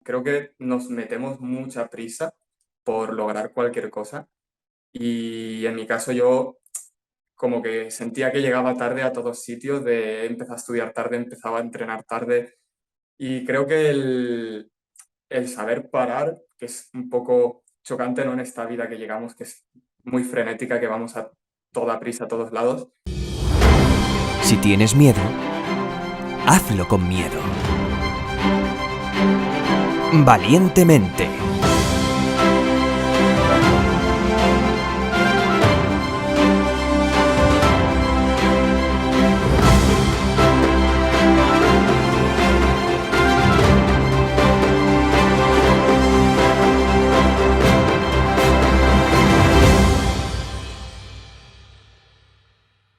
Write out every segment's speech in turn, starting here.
creo que nos metemos mucha prisa por lograr cualquier cosa y en mi caso yo como que sentía que llegaba tarde a todos sitios, de empezar a estudiar tarde, empezaba a entrenar tarde y creo que el saber parar, que es un poco chocante, ¿no? En esta vida que llegamos, que es muy frenética, que vamos a toda prisa a todos lados. Si tienes miedo, hazlo con miedo. Valientemente.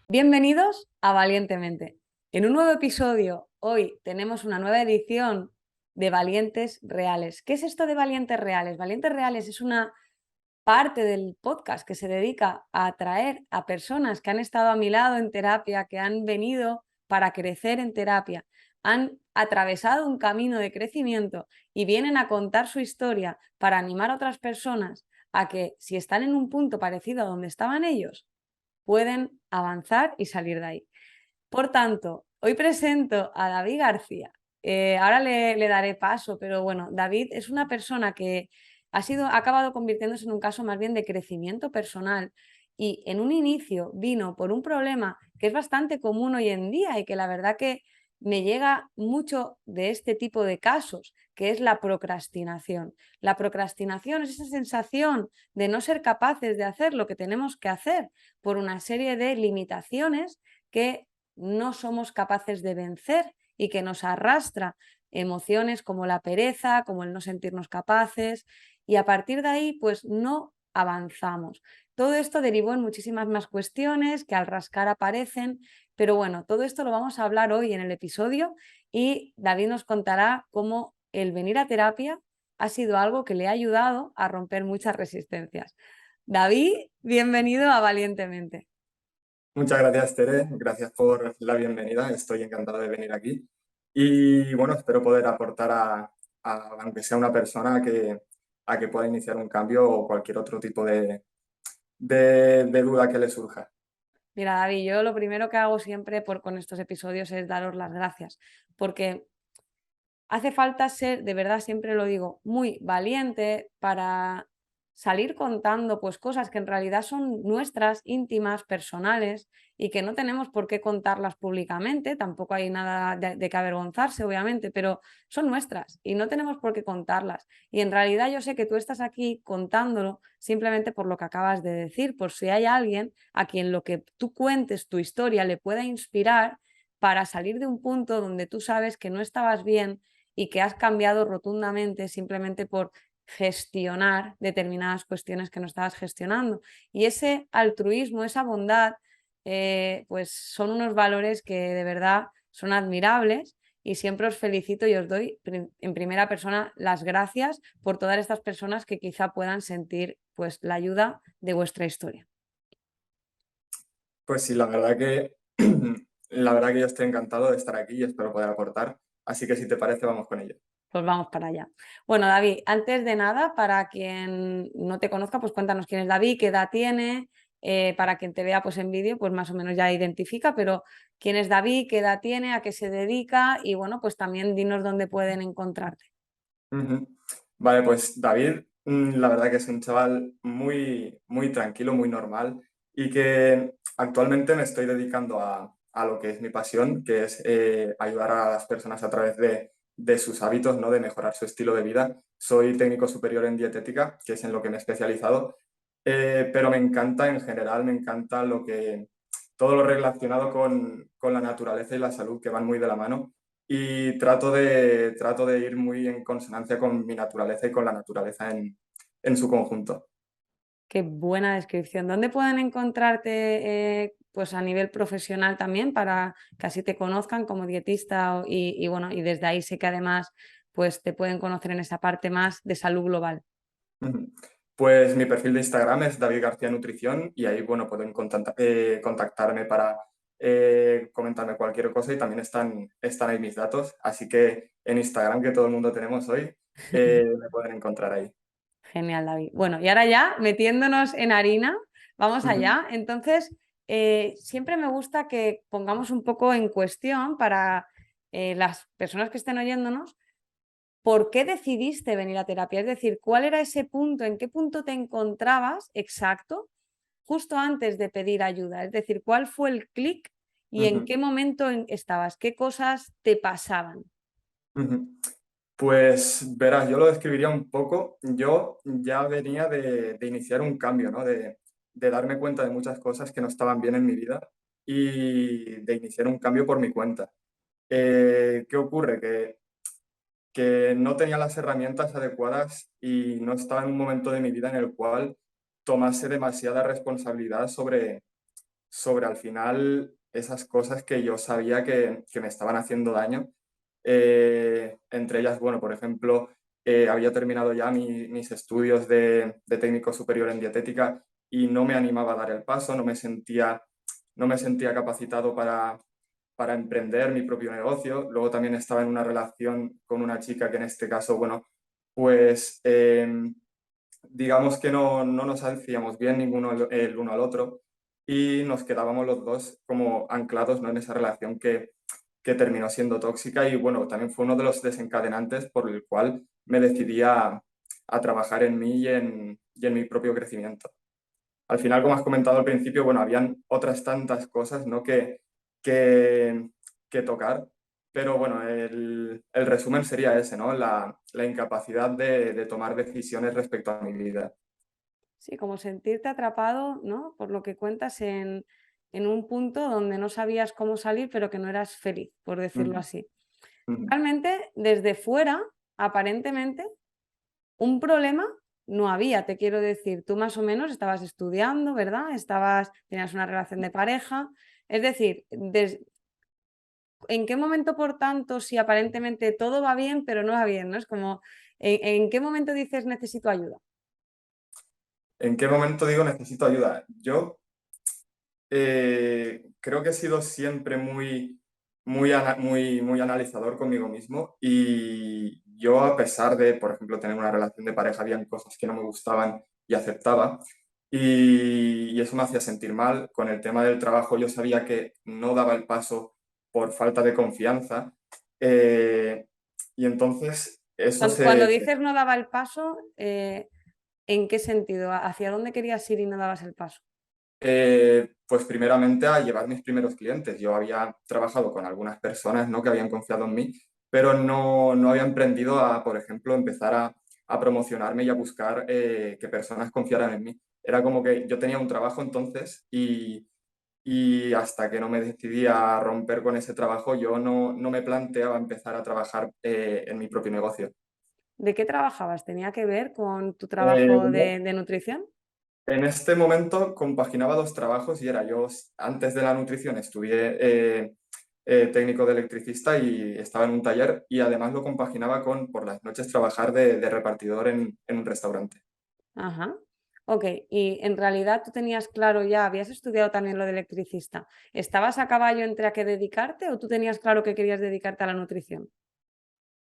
Bienvenidos a Valientemente. En un nuevo episodio, hoy tenemos una nueva edición de Valientes Reales. ¿Qué es esto de Valientes Reales? Valientes Reales es una parte del podcast que se dedica a atraer a personas que han estado a mi lado en terapia, que han venido para crecer en terapia, han atravesado un camino de crecimiento y vienen a contar su historia para animar a otras personas a que, si están en un punto parecido a donde estaban ellos, pueden avanzar y salir de ahí. Por tanto, hoy presento a David García. Ahora le daré paso, pero bueno, David es una persona que ha acabado convirtiéndose en un caso más bien de crecimiento personal y en un inicio vino por un problema que es bastante común hoy en día y que la verdad que me llega mucho de este tipo de casos, que es la procrastinación. La procrastinación es esa sensación de no ser capaces de hacer lo que tenemos que hacer por una serie de limitaciones que no somos capaces de vencer y que nos arrastra emociones como la pereza, como el no sentirnos capaces, y a partir de ahí pues no avanzamos. Todo esto derivó en muchísimas más cuestiones que al rascar aparecen, pero bueno, todo esto lo vamos a hablar hoy en el episodio y David nos contará cómo el venir a terapia ha sido algo que le ha ayudado a romper muchas resistencias. David, bienvenido a Valientemente. Muchas gracias, Tere. Gracias por la bienvenida. Estoy encantado de venir aquí. Y bueno, espero poder aportar aunque sea una persona, a que pueda iniciar un cambio o cualquier otro tipo de duda que le surja. Mira, David, yo lo primero que hago siempre con estos episodios es daros las gracias, porque hace falta ser, de verdad, siempre lo digo, muy valiente para salir contando pues cosas que en realidad son nuestras, íntimas, personales y que no tenemos por qué contarlas públicamente, tampoco hay nada de que avergonzarse, obviamente, pero son nuestras y no tenemos por qué contarlas. Y en realidad yo sé que tú estás aquí contándolo simplemente por lo que acabas de decir, por si hay alguien a quien lo que tú cuentes, tu historia, le pueda inspirar para salir de un punto donde tú sabes que no estabas bien y que has cambiado rotundamente simplemente por gestionar determinadas cuestiones que no estabas gestionando. Y ese altruismo, esa bondad, pues son unos valores que de verdad son admirables y siempre os felicito y os doy en primera persona las gracias por todas estas personas que quizá puedan sentir pues la ayuda de vuestra historia. Pues sí, la verdad que yo estoy encantado de estar aquí y espero poder aportar. Así que si te parece, vamos con ello. Pues vamos para allá. Bueno, David, antes de nada, para quien no te conozca, pues cuéntanos quién es David, qué edad tiene, para quien te vea pues en vídeo, pues más o menos ya identifica, pero quién es David, qué edad tiene, a qué se dedica y bueno, pues también dinos dónde pueden encontrarte. Ujú. Vale, pues David, la verdad que es un chaval muy, muy tranquilo, muy normal y que actualmente me estoy dedicando a lo que es mi pasión, que es ayudar a las personas a través de sus hábitos, ¿no? De mejorar su estilo de vida. Soy técnico superior en dietética, que es en lo que me he especializado, pero me encanta en general, me encanta todo lo relacionado con la naturaleza y la salud, que van muy de la mano y trato de ir muy en consonancia con mi naturaleza y con la naturaleza en su conjunto. Qué buena descripción. ¿Dónde pueden encontrarte pues a nivel profesional también para que así te conozcan como dietista y bueno, y desde ahí sé que además pues te pueden conocer en esa parte más de salud global? Ujú. Pues mi perfil de Instagram es David García Nutrición y ahí, bueno, pueden contactarme para comentarme cualquier cosa y también están ahí mis datos. Así que en Instagram, que todo el mundo tenemos hoy, me pueden encontrar ahí. Genial, David. Bueno, y ahora ya, metiéndonos en harina, vamos Ujú, allá. Entonces, siempre me gusta que pongamos un poco en cuestión para las personas que estén oyéndonos, ¿por qué decidiste venir a terapia? Es decir, ¿cuál era ese punto? ¿En qué punto te encontrabas exacto justo antes de pedir ayuda? Es decir, ¿cuál fue el clic y en ujú, qué momento estabas? ¿Qué cosas te pasaban? ujú. Pues verás, yo lo describiría un poco. Yo ya venía de iniciar un cambio, ¿no? De darme cuenta de muchas cosas que no estaban bien en mi vida y de iniciar un cambio por mi cuenta. ¿Qué ocurre? Que no tenía las herramientas adecuadas y no estaba en un momento de mi vida en el cual tomase demasiada responsabilidad sobre al final esas cosas que yo sabía que me estaban haciendo daño. Entre ellas, bueno, por ejemplo, había terminado ya mis estudios de técnico superior en dietética y no me animaba a dar el paso, no me sentía capacitado para emprender mi propio negocio. Luego también estaba en una relación con una chica que en este caso, bueno, pues digamos que no nos hacíamos bien ninguno el uno al otro y nos quedábamos los dos como anclados, ¿no? En esa relación que terminó siendo tóxica y bueno, también fue uno de los desencadenantes por el cual me decidí a trabajar en mí y en mi propio crecimiento. Al final, como has comentado al principio, bueno, habían otras tantas cosas, ¿no? que, que tocar, pero bueno, el resumen sería ese, ¿no? La incapacidad de tomar decisiones respecto a mi vida. Sí, como sentirte atrapado, ¿no? Por lo que cuentas en un punto donde no sabías cómo salir, pero que no eras feliz, por decirlo Ujú, así. ujú. Realmente, desde fuera, aparentemente, un problema no había, te quiero decir. Tú más o menos estabas estudiando, ¿verdad? Tenías una relación de pareja. Es decir, ¿en qué momento, por tanto, si aparentemente todo va bien, pero no va bien, ¿no? Es como, ¿en qué momento dices necesito ayuda? ¿En qué momento digo necesito ayuda? Yo creo que he sido siempre muy analizador conmigo mismo y yo a pesar de, por ejemplo, tener una relación de pareja, habían cosas que no me gustaban y aceptaba y eso me hacía sentir mal. Con el tema del trabajo yo sabía que no daba el paso por falta de confianza y entonces eso Cuando dices no daba el paso, ¿en qué sentido? ¿Hacia dónde querías ir y no dabas el paso? Pues primeramente a llevar mis primeros clientes. Yo había trabajado con algunas personas, ¿no? que habían confiado en mí, pero no había emprendido a, por ejemplo, empezar a promocionarme y a buscar que personas confiaran en mí. Era como que yo tenía un trabajo entonces y hasta que no me decidí a romper con ese trabajo, yo no me planteaba empezar a trabajar en mi propio negocio. ¿De qué trabajabas? ¿Tenía que ver con tu trabajo No, de nutrición? en este momento compaginaba dos trabajos y era yo, antes de la nutrición, estudié técnico de electricista y estaba en un taller y además lo compaginaba con por las noches trabajar de repartidor en un restaurante. Ajá. Ok, y en realidad tú tenías claro ya, habías estudiado también lo de electricista. ¿Estabas a caballo entre a qué dedicarte o tú tenías claro que querías dedicarte a la nutrición?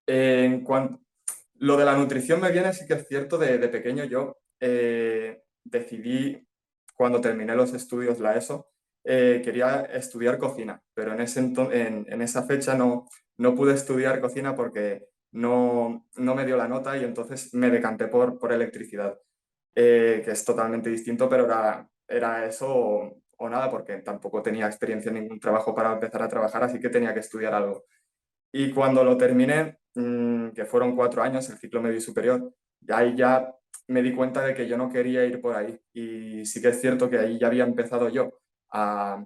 En cuanto, lo de la nutrición me viene, sí que es cierto, de pequeño yo decidí, cuando terminé los estudios, la ESO, quería estudiar cocina, pero en esa fecha no pude estudiar cocina porque no me dio la nota y entonces me decanté por electricidad, que es totalmente distinto, pero era eso o nada, porque tampoco tenía experiencia en ningún trabajo para empezar a trabajar, así que tenía que estudiar algo. Y cuando lo terminé, que fueron 4 años, el ciclo medio y superior, ya ahí ya me di cuenta de que yo no quería ir por ahí. Y sí que es cierto que ahí ya había empezado yo a,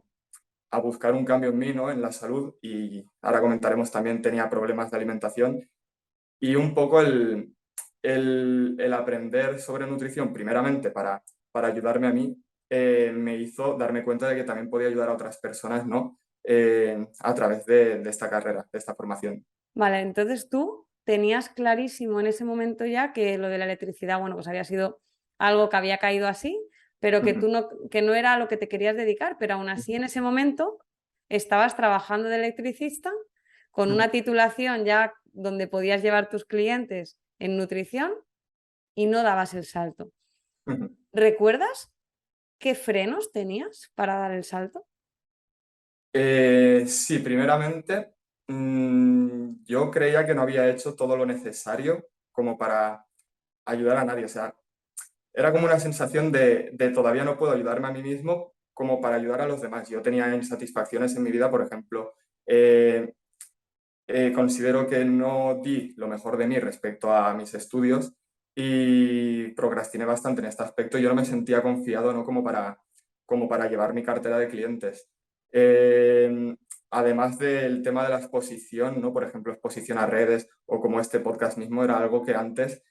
a buscar un cambio en mí, ¿no? En la salud. Y ahora comentaremos también, tenía problemas de alimentación. Y un poco el aprender sobre nutrición, primeramente para ayudarme a mí, me hizo darme cuenta de que también podía ayudar a otras personas, ¿no? A través de esta carrera, de esta formación. Vale, entonces tú tenías clarísimo en ese momento ya que lo de la electricidad, bueno, pues había sido algo que había caído así, pero que Ujú, tú no, que no era a lo que te querías dedicar, pero aún así en ese momento estabas trabajando de electricista con ujú, una titulación ya donde podías llevar tus clientes en nutrición y no dabas el salto. Ujú. ¿Recuerdas qué frenos tenías para dar el salto? Sí, primeramente, yo creía que no había hecho todo lo necesario como para ayudar a nadie. O sea, era como una sensación de todavía no puedo ayudarme a mí mismo como para ayudar a los demás. Yo tenía insatisfacciones en mi vida, por ejemplo, eh, considero que no di lo mejor de mí respecto a mis estudios y procrastiné bastante en este aspecto. Yo no me sentía confiado, ¿no? Como para llevar mi cartera de clientes. Eh, Además del tema de la exposición, ¿no? Por ejemplo, exposición a redes o como este podcast mismo, era algo que antes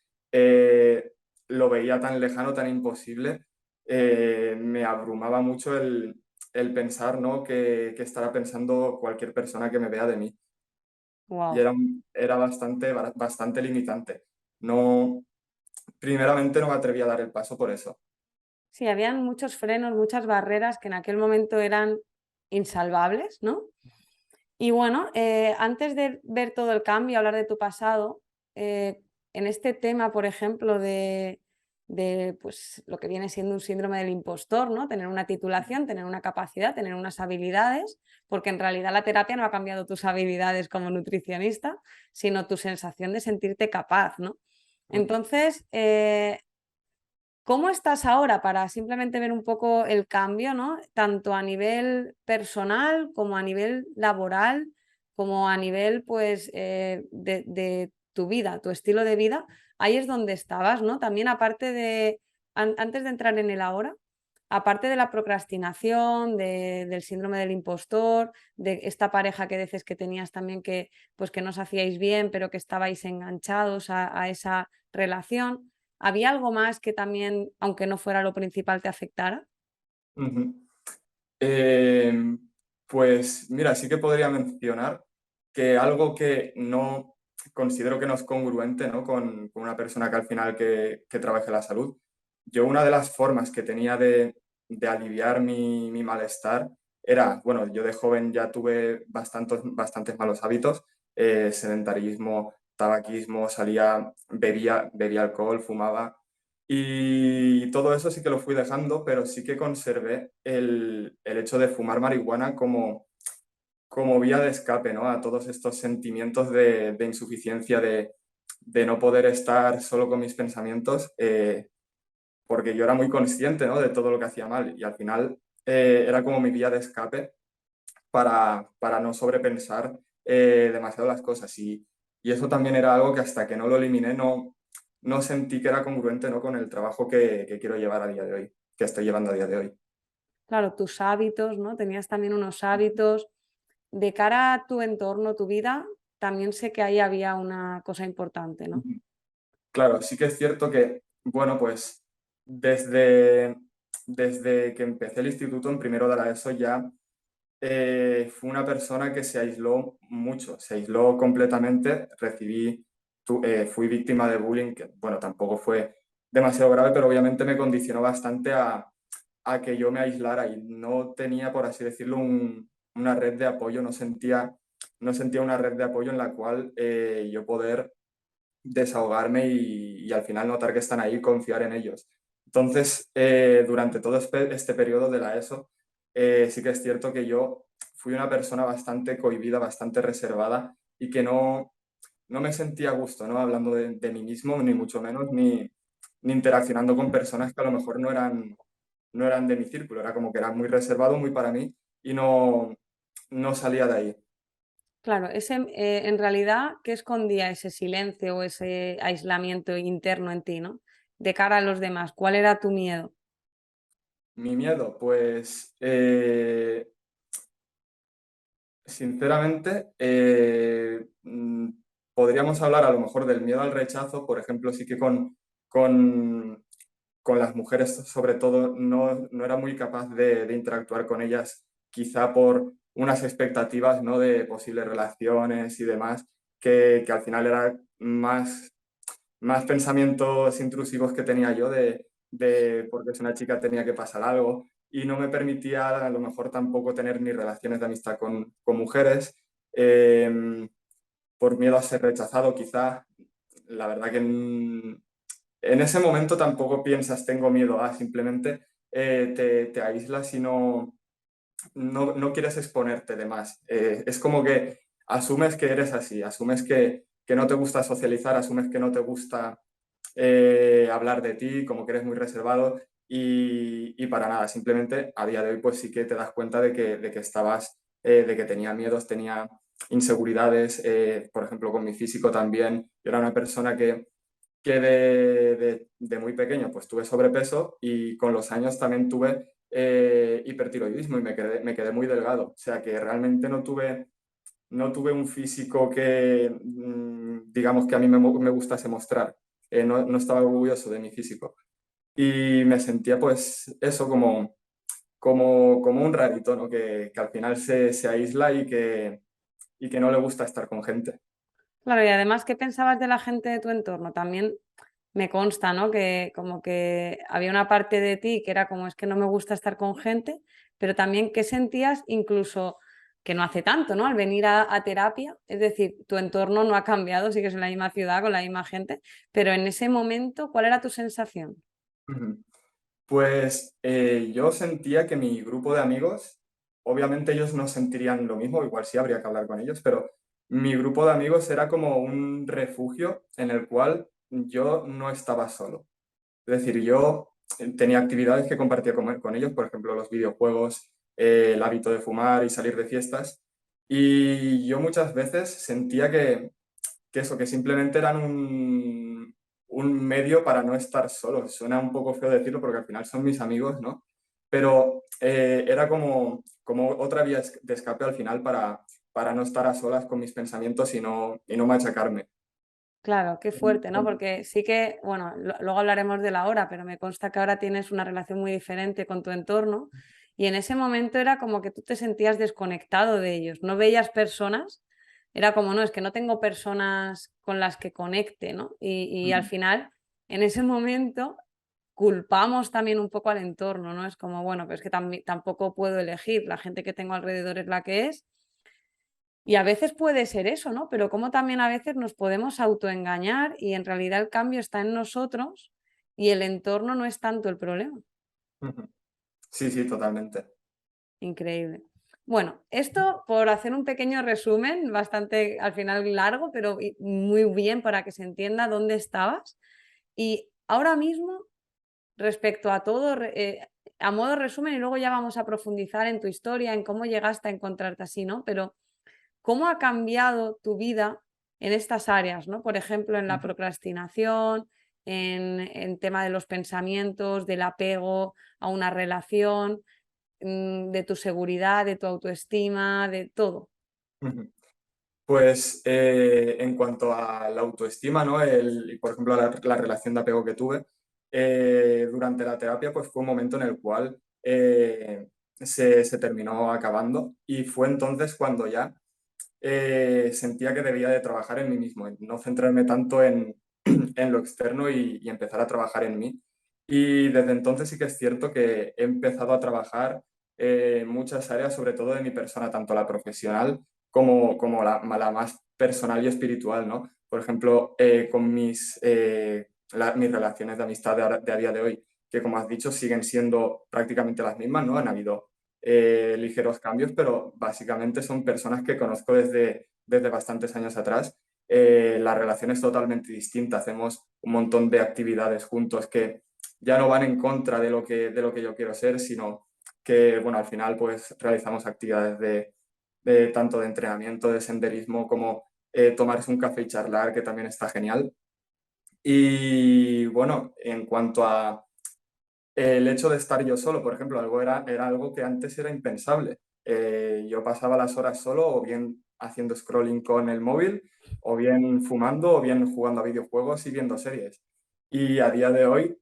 lo veía tan lejano, tan imposible. Me abrumaba mucho el pensar, ¿no? Que estará pensando cualquier persona que me vea de mí y Wow. era bastante limitante. No, primeramente no me atreví a dar el paso por eso. Sí, habían muchos frenos, muchas barreras que en aquel momento eran insalvables, ¿no? Y bueno, antes de ver todo el cambio, hablar de tu pasado, en este tema, por ejemplo, de pues, lo que viene siendo un síndrome del impostor, ¿no? Tener una titulación, tener una capacidad, tener unas habilidades, porque en realidad la terapia no ha cambiado tus habilidades como nutricionista, sino tu sensación de sentirte capaz, ¿no? Ujú, Entonces, ¿cómo estás ahora para simplemente ver un poco el cambio, ¿no? Tanto a nivel personal como a nivel laboral, como a nivel, pues, de tu vida, tu estilo de vida. Ahí es donde estabas, ¿no? También aparte de, antes de entrar en el ahora, aparte de la procrastinación, del síndrome del impostor, de esta pareja que dices que tenías también que, pues, que no os hacíais bien, pero que estabais enganchados a esa relación. ¿Había algo más que también, aunque no fuera lo principal, te afectara? ujú. Eh, pues mira, sí que podría mencionar que algo que no considero que no es congruente, ¿no? Con una persona que al final que trabaje la salud. Yo una de las formas que tenía de aliviar mi malestar era, bueno, yo de joven ya tuve bastantes malos hábitos, sedentarismo, tabaquismo, bebía alcohol, fumaba. Y todo eso sí que lo fui dejando, pero sí que conservé el hecho de fumar marihuana como vía de escape, ¿no? A todos estos sentimientos de insuficiencia, de no poder estar solo con mis pensamientos, porque yo era muy consciente, ¿no? De todo lo que hacía mal y al final era como mi vía de escape para no sobrepensar demasiado las cosas. Y eso también era algo que hasta que no lo eliminé no sentí que era congruente, ¿no? Con el trabajo que quiero llevar a día de hoy, que estoy llevando a día de hoy. Claro, tus hábitos, ¿no? Tenías también unos hábitos. De cara a tu entorno, tu vida, también sé que ahí había una cosa importante, ¿no? Ujú. Claro, sí que es cierto que, bueno, pues desde que empecé el instituto en primero de la ESO ya fui una persona que se aisló mucho, se aisló completamente, fui víctima de bullying, que bueno, tampoco fue demasiado grave, pero obviamente me condicionó bastante a que yo me aislara y no tenía, por así decirlo, una red de apoyo, no sentía una red de apoyo en la cual yo poder desahogarme y al final notar que están ahí y confiar en ellos. Entonces, durante todo este periodo de la ESO, sí que es cierto que yo fui una persona bastante cohibida, bastante reservada y que no me sentía a gusto, ¿no? Hablando de mí mismo, ni mucho menos, ni interaccionando con personas que a lo mejor no eran de mi círculo, era como que era muy reservado, muy para mí y no salía de ahí. Claro, ese, en realidad, ¿qué escondía ese silencio o ese aislamiento interno en ti, ¿no? De cara a los demás, ¿cuál era tu miedo? Mi miedo, pues sinceramente, podríamos hablar a lo mejor del miedo al rechazo, por ejemplo, sí que con, con las mujeres sobre todo no era muy capaz de interactuar con ellas, quizá por unas expectativas, ¿no? De posibles relaciones y demás, que al final era más pensamientos intrusivos que tenía yo de porque es una chica tenía que pasar algo y no me permitía a lo mejor tampoco tener ni relaciones de amistad con mujeres por miedo a ser rechazado quizá. la verdad que en ese momento tampoco piensas tengo miedo a, simplemente te aíslas y no quieres exponerte de más. Es como que asumes que eres así, asumes que no te gusta socializar, asumes que no te gusta hablar de ti, como que eres muy reservado y para nada, simplemente a día de hoy pues sí que te das cuenta de que estabas, de que tenía miedos, tenía inseguridades, por ejemplo con mi físico también. Yo era una persona que de muy pequeño pues tuve sobrepeso y con los años también tuve hipertiroidismo y me quedé muy delgado. O sea que realmente no tuve un físico que, digamos, que a mí me gustase mostrar. No estaba orgulloso de mi físico. Y me sentía pues eso como un rarito, ¿no? Que al final se aísla y que no le gusta estar con gente. Claro, y además, ¿qué pensabas de la gente de tu entorno? También me consta, ¿no? Que como que había una parte de ti que era como es que no me gusta estar con gente, pero también qué sentías incluso que no hace tanto, ¿no? Al venir a terapia, es decir, tu entorno no ha cambiado, sigues en la misma ciudad con la misma gente, pero en ese momento, ¿cuál era tu sensación? Ujú. Pues yo sentía que mi grupo de amigos, obviamente ellos no sentirían lo mismo, igual sí habría que hablar con ellos, pero mi grupo de amigos era como un refugio en el cual yo no estaba solo. Es decir, yo tenía actividades que compartía con ellos, por ejemplo, los videojuegos, el hábito de fumar y salir de fiestas, y yo muchas veces sentía que simplemente eran un medio para no estar solo. Suena un poco feo decirlo porque al final son mis amigos, ¿no? Pero era como otra vía de escape al final para no estar a solas con mis pensamientos y no machacarme. Claro, qué fuerte, ¿no? Porque sí que, bueno, luego hablaremos de la hora, pero me consta que ahora tienes una relación muy diferente con tu entorno y en ese momento era como que tú te sentías desconectado de ellos, no veías personas, era como, no, es que no tengo personas con las que conecte, ¿no? Y al Ujú, final, en ese momento, culpamos también un poco al entorno, ¿no? Es como, bueno, pero es que tampoco puedo elegir, la gente que tengo alrededor es la que es y a veces puede ser eso, ¿no? Pero como también a veces nos podemos autoengañar y en realidad el cambio está en nosotros y el entorno no es tanto el problema. ujú. Sí, sí, totalmente. Increíble. Bueno, esto por hacer un pequeño resumen, bastante al final largo, pero muy bien para que se entienda dónde estabas. Y ahora mismo, respecto a todo, a modo resumen, y luego ya vamos a profundizar en tu historia, en cómo llegaste a encontrarte así, ¿no? Pero ¿cómo ha cambiado tu vida en estas áreas, ¿no? Por ejemplo, en la Ujú, procrastinación, en tema de los pensamientos, del apego a una relación, de tu seguridad, de tu autoestima, de todo. ujú. Pues en cuanto a la autoestima, ¿no? Y por ejemplo, la relación de apego que tuve, durante la terapia, pues fue un momento en el cual se terminó acabando y fue entonces cuando ya sentía que debía de trabajar en mí mismo, en no centrarme tanto en lo externo y empezar a trabajar en mí. Y desde entonces sí que es cierto que he empezado a trabajar en muchas áreas, sobre todo de mi persona, tanto la profesional como la más personal y espiritual, ¿no? Por ejemplo, con mis relaciones de amistad de a día de hoy, que como has dicho siguen siendo prácticamente las mismas, ¿no? Han habido ligeros cambios, pero básicamente son personas que conozco desde bastantes años atrás. La relación es totalmente distinta, hacemos un montón de actividades juntos que ya no van en contra de lo que yo quiero ser, sino que, bueno, al final pues realizamos actividades de tanto de entrenamiento, de senderismo, como tomarse un café y charlar, que también está genial. Y bueno, en cuanto a el hecho de estar yo solo, por ejemplo, era algo que antes era impensable. Yo pasaba las horas solo o bien haciendo scrolling con el móvil, o bien fumando, o bien jugando a videojuegos y viendo series. Y a día de hoy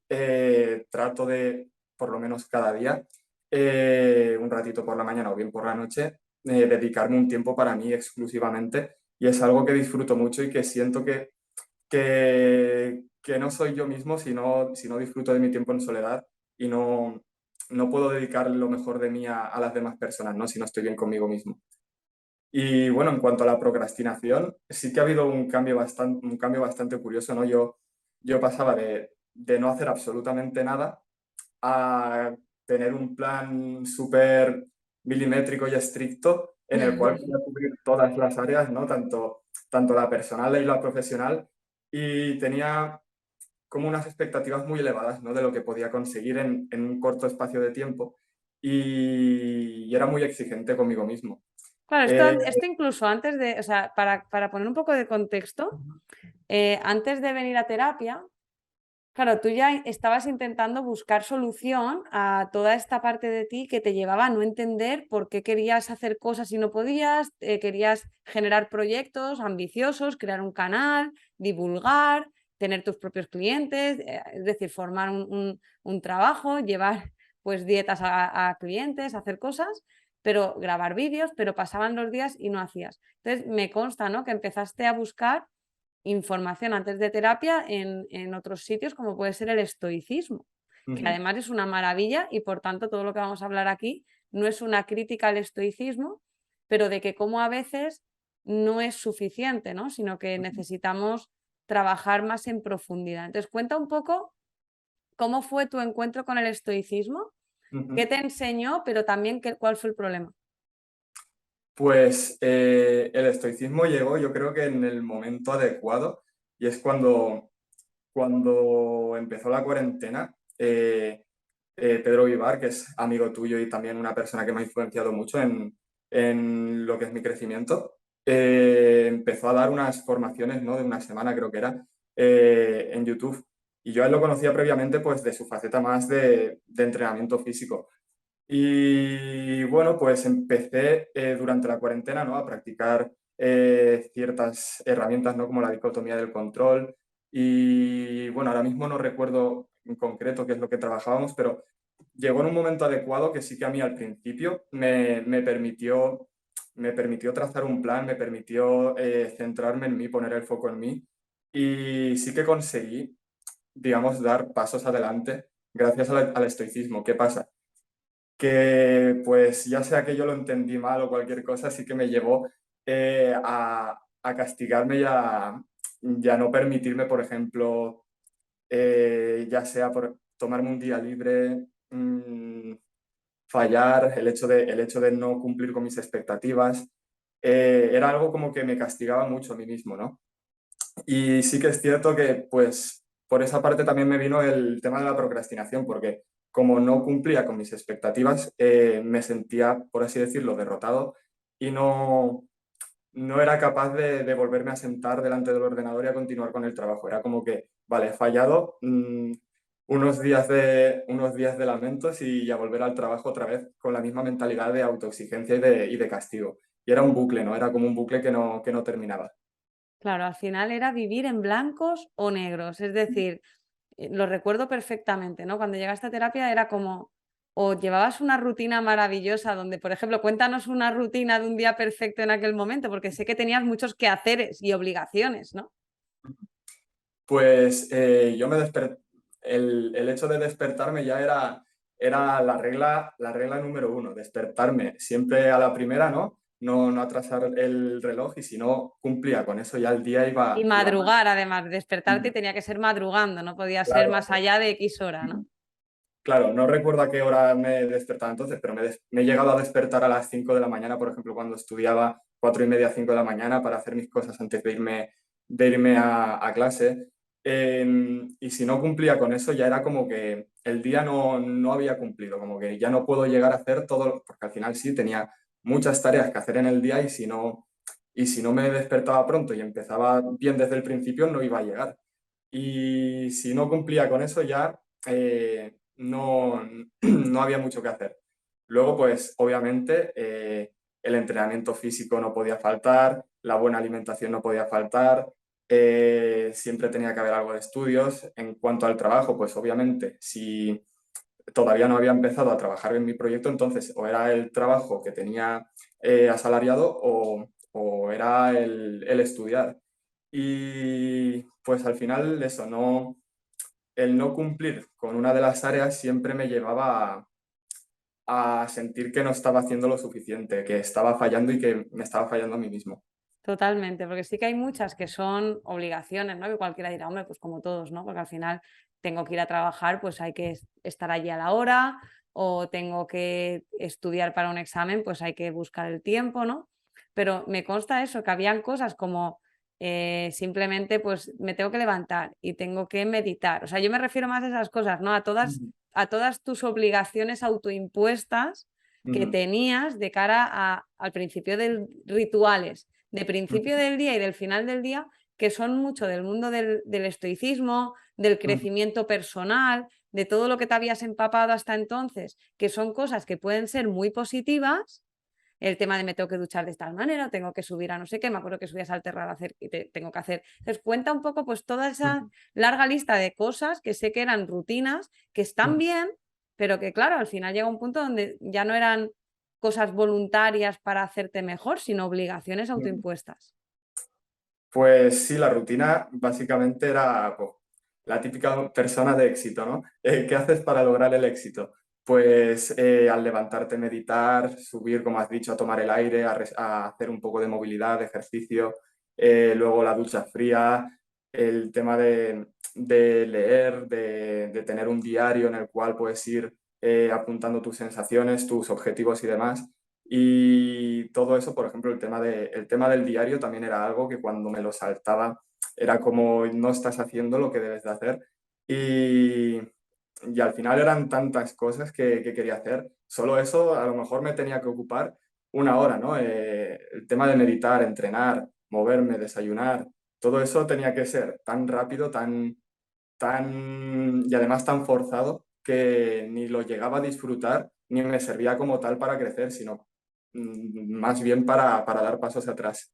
trato de, por lo menos cada día, un ratito por la mañana o bien por la noche, dedicarme un tiempo para mí exclusivamente. Y es algo que disfruto mucho y que siento que no soy yo mismo si no disfruto de mi tiempo en soledad y no puedo dedicar lo mejor de mí a las demás personas, ¿no? Si no estoy bien conmigo mismo. Y bueno, en cuanto a la procrastinación, sí que ha habido un cambio bastante curioso, ¿no? Yo pasaba de no hacer absolutamente nada a tener un plan súper milimétrico y estricto en el cual quería cubrir todas las áreas, ¿no? Tanto la personal y la profesional, y tenía como unas expectativas muy elevadas, ¿no? De lo que podía conseguir en un corto espacio de tiempo y era muy exigente conmigo mismo. Claro, Eh, esto incluso antes de, o sea, para poner un poco de contexto, antes de venir a terapia, claro, tú ya estabas intentando buscar solución a toda esta parte de ti que te llevaba a no entender por qué querías hacer cosas y no podías, querías generar proyectos ambiciosos, crear un canal, divulgar, tener tus propios clientes, es decir, formar un trabajo, llevar pues dietas a clientes, hacer cosas, pero grabar vídeos, pero pasaban los días y no hacías. Entonces me consta, ¿no? Que empezaste a buscar información antes de terapia en otros sitios, como puede ser el estoicismo, que ujú, además es una maravilla y por tanto todo lo que vamos a hablar aquí no es una crítica al estoicismo, pero de que como a veces no es suficiente, ¿no? Sino que necesitamos trabajar más en profundidad. Entonces, cuenta un poco cómo fue tu encuentro con el estoicismo, qué ujú. te enseñó, pero también cuál fue el problema. Pues el estoicismo llegó, yo creo que en el momento adecuado, y es cuando empezó la cuarentena. Pedro Vivar, que es amigo tuyo y también una persona que me ha influenciado mucho en lo que es mi crecimiento, empezó a dar unas formaciones, ¿no? De una semana, creo que era, en YouTube. Y yo a él lo conocía previamente, pues, de su faceta más de entrenamiento físico. Y bueno, pues empecé durante la cuarentena, ¿no? A practicar ciertas herramientas, ¿no? Como la dicotomía del control. Y bueno, ahora mismo no recuerdo en concreto qué es lo que trabajábamos, pero llegó en un momento adecuado que sí que a mí al principio me permitió trazar un plan, me permitió centrarme en mí, poner el foco en mí. Y sí que conseguí, digamos, dar pasos adelante gracias al estoicismo. ¿Qué pasa? Que pues ya sea que yo lo entendí mal o cualquier cosa, sí que me llevó a castigarme y a no permitirme, por ejemplo, ya sea por tomarme un día libre, fallar, el hecho de no cumplir con mis expectativas, era algo como que me castigaba mucho a mí mismo, ¿no? Y sí que es cierto que, pues, por esa parte también me vino el tema de la procrastinación, porque como no cumplía con mis expectativas, me sentía, por así decirlo, derrotado y no era capaz de volverme a sentar delante del ordenador y a continuar con el trabajo. Era como que, vale, he fallado, unos días de lamentos y a volver al trabajo otra vez con la misma mentalidad de autoexigencia y de castigo. Y era un bucle, ¿no? Era como un bucle que no terminaba. Claro, al final era vivir en blancos o negros, es decir, lo recuerdo perfectamente, ¿no? Cuando llegaste a terapia era como, o llevabas una rutina maravillosa donde, por ejemplo, cuéntanos una rutina de un día perfecto en aquel momento, porque sé que tenías muchos quehaceres y obligaciones, ¿no? Pues yo me desperté, el hecho de despertarme ya era la regla número uno, despertarme siempre a la primera, ¿no? No atrasar el reloj y si no cumplía con eso ya el día Y iba mal. madrugar, además, despertarte tenía que ser madrugando, no podía ser Claro, más allá de X hora, ¿no? claro, no recuerdo a qué hora me despertaba entonces, pero me he llegado a despertar a las 5 de la mañana, por ejemplo, cuando estudiaba 4:30, 5 de la mañana para hacer mis cosas antes de irme a clase. Y si no cumplía con eso, ya era como que el día no había cumplido, como que ya no puedo llegar a hacer todo, porque al final sí tenía muchas tareas que hacer en el día y si no me despertaba pronto y empezaba bien desde el principio, no iba a llegar. Y si no cumplía con eso, ya no había mucho que hacer. Luego, pues obviamente, el entrenamiento físico no podía faltar, la buena alimentación no podía faltar, siempre tenía que haber algo de estudios. En cuanto al trabajo, pues obviamente, si todavía no había empezado a trabajar en mi proyecto, entonces o era el trabajo que tenía asalariado o era el estudiar. Y pues al final eso, el no cumplir con una de las áreas siempre me llevaba a sentir que no estaba haciendo lo suficiente, que estaba fallando y que me estaba fallando a mí mismo. Totalmente, porque sí que hay muchas que son obligaciones, ¿no? Que cualquiera dirá, hombre, pues como todos, ¿no? Porque al final tengo que ir a trabajar, pues hay que estar allí a la hora, o tengo que estudiar para un examen, pues hay que buscar el tiempo, ¿no? Pero me consta eso, que habían cosas como simplemente, pues me tengo que levantar y tengo que meditar. O sea, yo me refiero más a esas cosas, ¿no? Ujú, A todas tus obligaciones autoimpuestas que ujú, tenías de cara al principio de rituales de principio ujú, del día y del final del día, que son mucho del mundo del estoicismo, del ujú, crecimiento personal, de todo lo que te habías empapado hasta entonces, que son cosas que pueden ser muy positivas. El tema de me tengo que duchar de esta manera, tengo que subir a no sé qué, me acuerdo que subías al terrado a hacer y tengo que hacer. Entonces, cuenta un poco pues toda esa ujú, larga lista de cosas que sé que eran rutinas, que están ujú, bien, pero que claro, al final llega un punto donde ya no eran cosas voluntarias para hacerte mejor, sino obligaciones ujú. autoimpuestas. Pues sí, la rutina básicamente era pues, la típica persona de éxito, ¿no? ¿Qué haces para lograr el éxito? Pues al levantarte, meditar, subir, como has dicho, a tomar el aire, a hacer un poco de movilidad, de ejercicio, luego la ducha fría, el tema de leer, de tener un diario en el cual puedes ir apuntando tus sensaciones, tus objetivos y demás. Y todo eso, por ejemplo, el tema del diario también era algo que cuando me lo saltaba era como no estás haciendo lo que debes de hacer. Y, y al final eran tantas cosas que quería hacer. Solo eso a lo mejor me tenía que ocupar una hora, ¿no? El tema de meditar, entrenar, moverme, desayunar, todo eso tenía que ser tan rápido, y además tan forzado que ni lo llegaba a disfrutar ni me servía como tal para crecer, sino más bien para dar pasos atrás.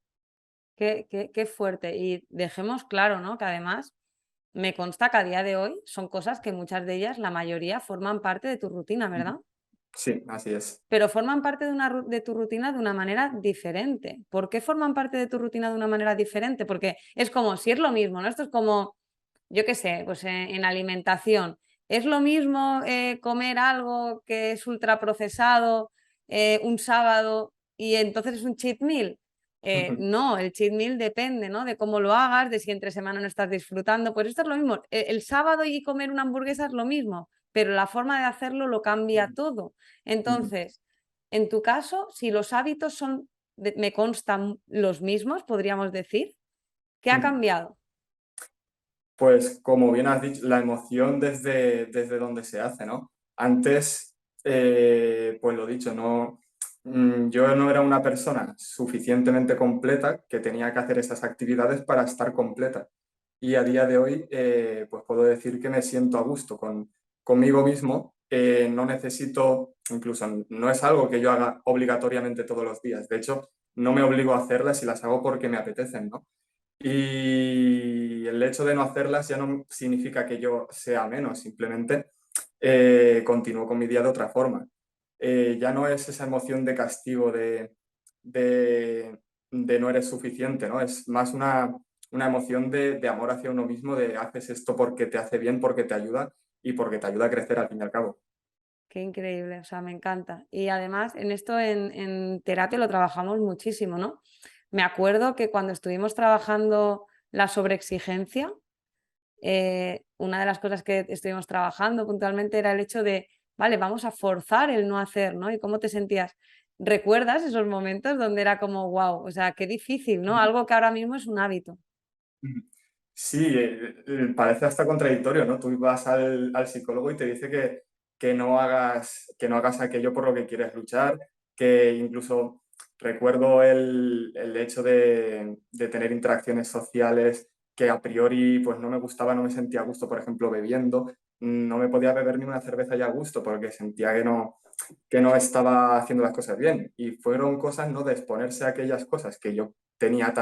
Qué fuerte. Y dejemos claro, ¿no? Que además me consta que a día de hoy son cosas que muchas de ellas, la mayoría, forman parte de tu rutina, ¿verdad? Sí, así es. Pero forman parte de tu rutina de una manera diferente. ¿Por qué forman parte de tu rutina de una manera diferente? Porque es como si es lo mismo, ¿no? Esto es como, yo qué sé, pues en alimentación. ¿Es lo mismo comer algo que es ultraprocesado un sábado y entonces es un cheat meal? No, el cheat meal depende, ¿no? De cómo lo hagas, de si entre semana no estás disfrutando. Pues esto es lo mismo. El sábado y comer una hamburguesa es lo mismo, pero la forma de hacerlo lo cambia todo. Entonces, en tu caso, si los hábitos son, me constan los mismos, podríamos decir, ¿qué ha cambiado? Pues como bien has dicho, la emoción desde donde se hace, ¿no? Antes, pues lo dicho, no, yo no era una persona suficientemente completa que tenía que hacer esas actividades para estar completa. Y a día de hoy, pues puedo decir que me siento a gusto conmigo mismo. No necesito, incluso no es algo que yo haga obligatoriamente todos los días. De hecho, no me obligo a hacerlas y las hago porque me apetecen, ¿no? Y el hecho de no hacerlas ya no significa que yo sea menos, simplemente continúo con mi día de otra forma. Ya no es esa emoción de castigo de, de no eres suficiente, ¿no? Es más una emoción de amor hacia uno mismo, de haces esto porque te hace bien, porque te ayuda y porque te ayuda a crecer al fin y al cabo. Qué increíble, o sea, me encanta. Y además, en esto en terapia lo trabajamos muchísimo, ¿no? Me acuerdo que cuando estuvimos trabajando la sobreexigencia, una de las cosas que estuvimos trabajando puntualmente era el hecho de, vale, vamos a forzar el no hacer, ¿no? ¿Y cómo te sentías? ¿Recuerdas esos momentos donde era como, wow, o sea, qué difícil, ¿no? Algo que ahora mismo es un hábito. Sí, parece hasta contradictorio, ¿no? Tú vas al psicólogo y te dice que no hagas aquello por lo que quieres luchar, que incluso recuerdo el hecho de tener interacciones sociales que a priori pues no me gustaba, no me sentía a gusto, por ejemplo, bebiendo. No me podía beber ni una cerveza ya a gusto porque sentía que no estaba haciendo las cosas bien. Y fueron cosas, ¿no? De exponerse a aquellas cosas que yo tenía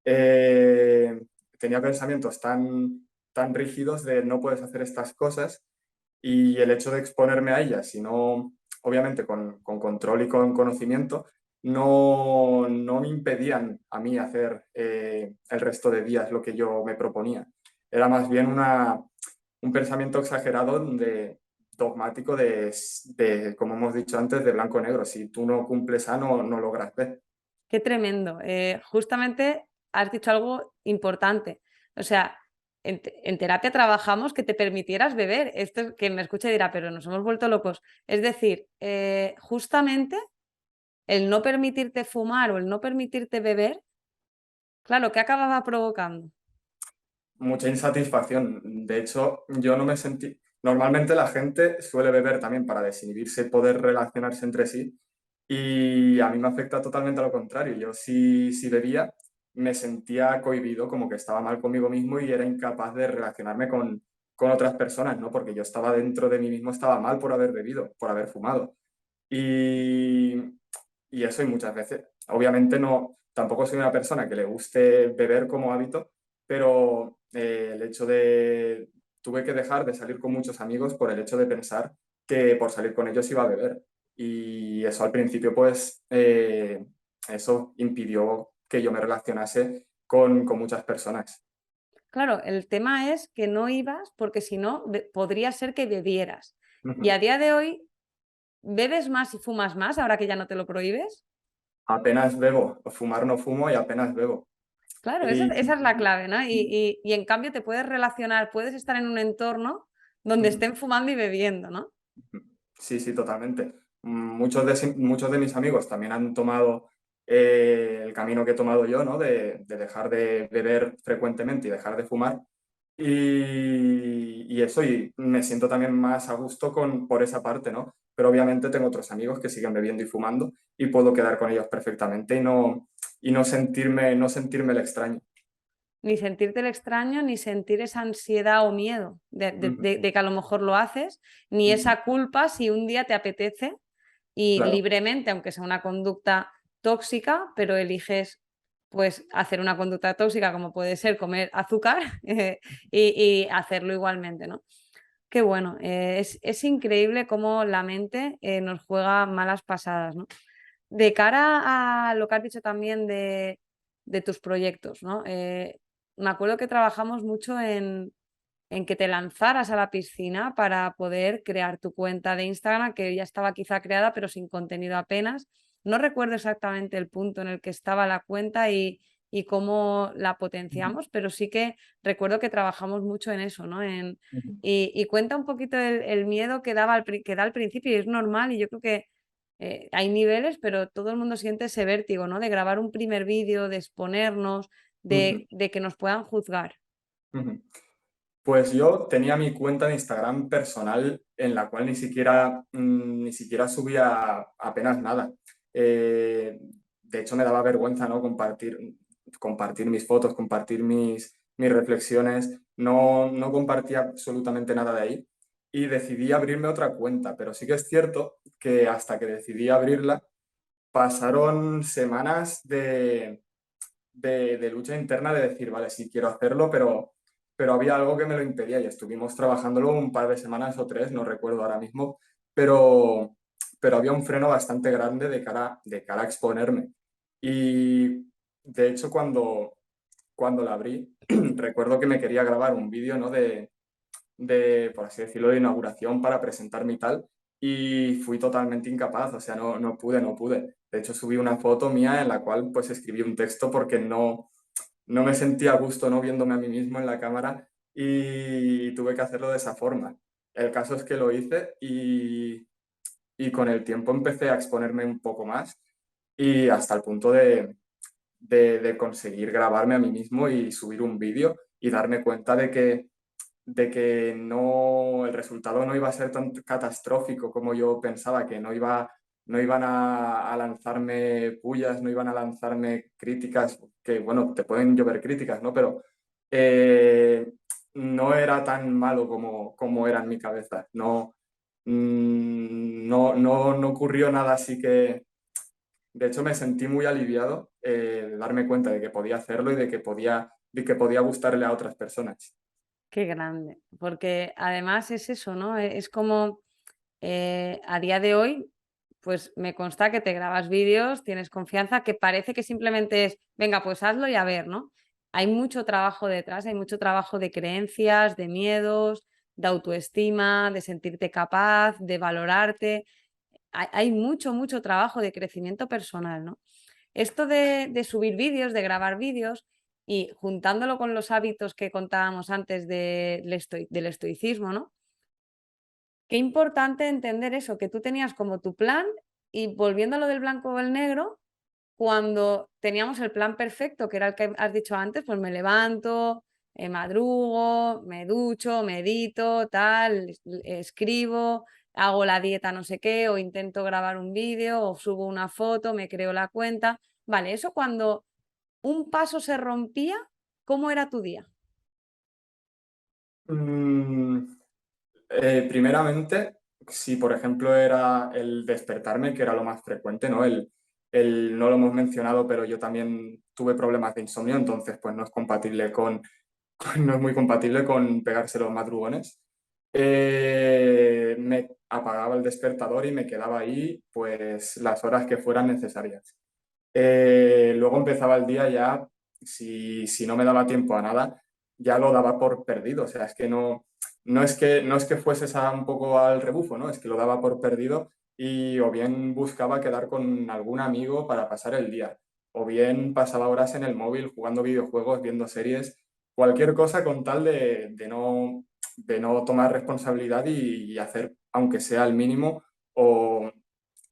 eh, tenía pensamientos tan rígidos de no puedes hacer estas cosas y el hecho de exponerme a ellas, y no, obviamente con control y con conocimiento, no me impedían a mí hacer el resto de días lo que yo me proponía. Era más bien un pensamiento exagerado dogmático como hemos dicho antes, de blanco o negro. Si tú no cumples A, no logras B. Qué tremendo. Justamente has dicho algo importante. O sea, en terapia trabajamos que te permitieras beber. Esto es que me escucha y dirá, pero nos hemos vuelto locos. Es decir, justamente el no permitirte fumar o el no permitirte beber, claro, ¿qué acababa provocando? Mucha insatisfacción. De hecho, yo no me sentí... Normalmente la gente suele beber también para desinhibirse, poder relacionarse entre sí, y a mí me afecta totalmente a lo contrario. Yo si bebía me sentía cohibido, como que estaba mal conmigo mismo y era incapaz de relacionarme con otras personas, ¿no? Porque yo estaba dentro de mí mismo, estaba mal por haber bebido, por haber fumado. Y, y eso y muchas veces, obviamente no, tampoco soy una persona que le guste beber como hábito, pero el hecho de, tuve que dejar de salir con muchos amigos por el hecho de pensar que por salir con ellos iba a beber. Y eso al principio, pues, eso impidió que yo me relacionase con muchas personas. Claro, el tema es que no ibas porque si no, podría ser que bebieras. Y Ujú. a día de hoy, ¿bebes más y fumas más ahora que ya no te lo prohíbes? Apenas bebo, fumar no fumo y apenas bebo. Claro, esa, Y, esa es la clave, ¿no? Y en cambio te puedes relacionar, puedes estar en un entorno donde ujú. estén fumando y bebiendo, ¿no? Sí, sí, totalmente. Muchos de mis amigos también han tomado el camino que he tomado yo, ¿no? De dejar de beber frecuentemente y dejar de fumar. Y eso, y me siento también más a gusto por esa parte, ¿no? Pero obviamente tengo otros amigos que siguen bebiendo y fumando y puedo quedar con ellos perfectamente y no sentirme el extraño. Ni sentirte el extraño, ni sentir esa ansiedad o miedo Ujú, de que a lo mejor lo haces, ni ujú. esa culpa si un día te apetece y Claro. libremente, aunque sea una conducta tóxica, pero eliges pues hacer una conducta tóxica como puede ser comer azúcar y hacerlo igualmente, ¿no? Qué bueno, es increíble cómo la mente nos juega malas pasadas, ¿no? De cara a lo que has dicho también de tus proyectos, ¿no? Me acuerdo que trabajamos mucho en que te lanzaras a la piscina para poder crear tu cuenta de Instagram, que ya estaba quizá creada, pero sin contenido apenas. No recuerdo exactamente el punto en el que estaba la cuenta y cómo la Ujú, potenciamos, pero sí que recuerdo que trabajamos mucho en eso, ¿no? ujú, Y cuenta un poquito el miedo que daba que da al principio, y es normal, y yo creo que hay niveles, pero todo el mundo siente ese vértigo, ¿no? De grabar un primer vídeo, de exponernos, ujú, de que nos puedan juzgar. ujú. Pues yo tenía mi cuenta de Instagram personal en la cual ni siquiera subía apenas nada. Eh, de hecho, me daba vergüenza, ¿no? compartir mis fotos, compartir mis reflexiones. No compartía absolutamente nada de ahí. Y decidí abrirme otra cuenta, pero sí que es cierto que hasta que decidí abrirla, pasaron semanas de lucha interna de decir, vale, sí quiero hacerlo, pero había algo que me lo impedía y estuvimos trabajándolo un par de semanas o tres, no recuerdo ahora mismo, pero había un freno bastante grande de cara a exponerme. Y de hecho, cuando la abrí, recuerdo que me quería grabar un vídeo, ¿no? Por así decirlo, de inauguración para presentarme y tal, y fui totalmente incapaz, o sea, no pude. De hecho, subí una foto mía en la cual pues escribí un texto porque no me sentía a gusto, ¿no? Viéndome a mí mismo en la cámara y tuve que hacerlo de esa forma. El caso es que lo hice y con el tiempo empecé a exponerme un poco más y hasta el punto de conseguir grabarme a mí mismo y subir un vídeo y darme cuenta de que no, el resultado no iba a ser tan catastrófico como yo pensaba, que no iban a lanzarme pullas, no iban a lanzarme críticas, que bueno, te pueden llover críticas, ¿no? Pero eh, no era tan malo como era en mi cabeza. No ocurrió nada así que, de hecho, me sentí muy aliviado de darme cuenta de que podía hacerlo y de que podía gustarle a otras personas. Qué grande, porque además es eso, ¿no? Es como a día de hoy, pues me consta que te grabas vídeos, tienes confianza, que parece que simplemente es, venga, pues hazlo y a ver, ¿no? Hay mucho trabajo detrás, hay mucho trabajo de creencias, de miedos, de autoestima, de sentirte capaz, de valorarte. Hay mucho, mucho trabajo de crecimiento personal, ¿no? Esto de subir vídeos, de grabar vídeos y juntándolo con los hábitos que contábamos antes del estoicismo, ¿no? Qué importante entender eso, que tú tenías como tu plan y volviendo a lo del blanco o el negro, cuando teníamos el plan perfecto, que era el que has dicho antes, pues me levanto, madrugo, me ducho, medito, tal, escribo, hago la dieta no sé qué, o intento grabar un vídeo, o subo una foto, me creo la cuenta. Vale, eso cuando un paso se rompía, ¿cómo era tu día? Mm, primeramente, si por ejemplo era el despertarme, que era lo más frecuente, ¿no? No lo hemos mencionado, pero yo también tuve problemas de insomnio, entonces pues no es compatible no es muy compatible con pegarse los madrugones. Me apagaba el despertador y me quedaba ahí pues las horas que fueran necesarias. Luego empezaba el día ya, si no me daba tiempo a nada, ya lo daba por perdido. O sea, es que no es que fueses un poco al rebufo, ¿no? Es que lo daba por perdido y o bien buscaba quedar con algún amigo para pasar el día, o bien pasaba horas en el móvil jugando videojuegos, viendo series, cualquier cosa con tal de no tomar responsabilidad y hacer, aunque sea el mínimo, o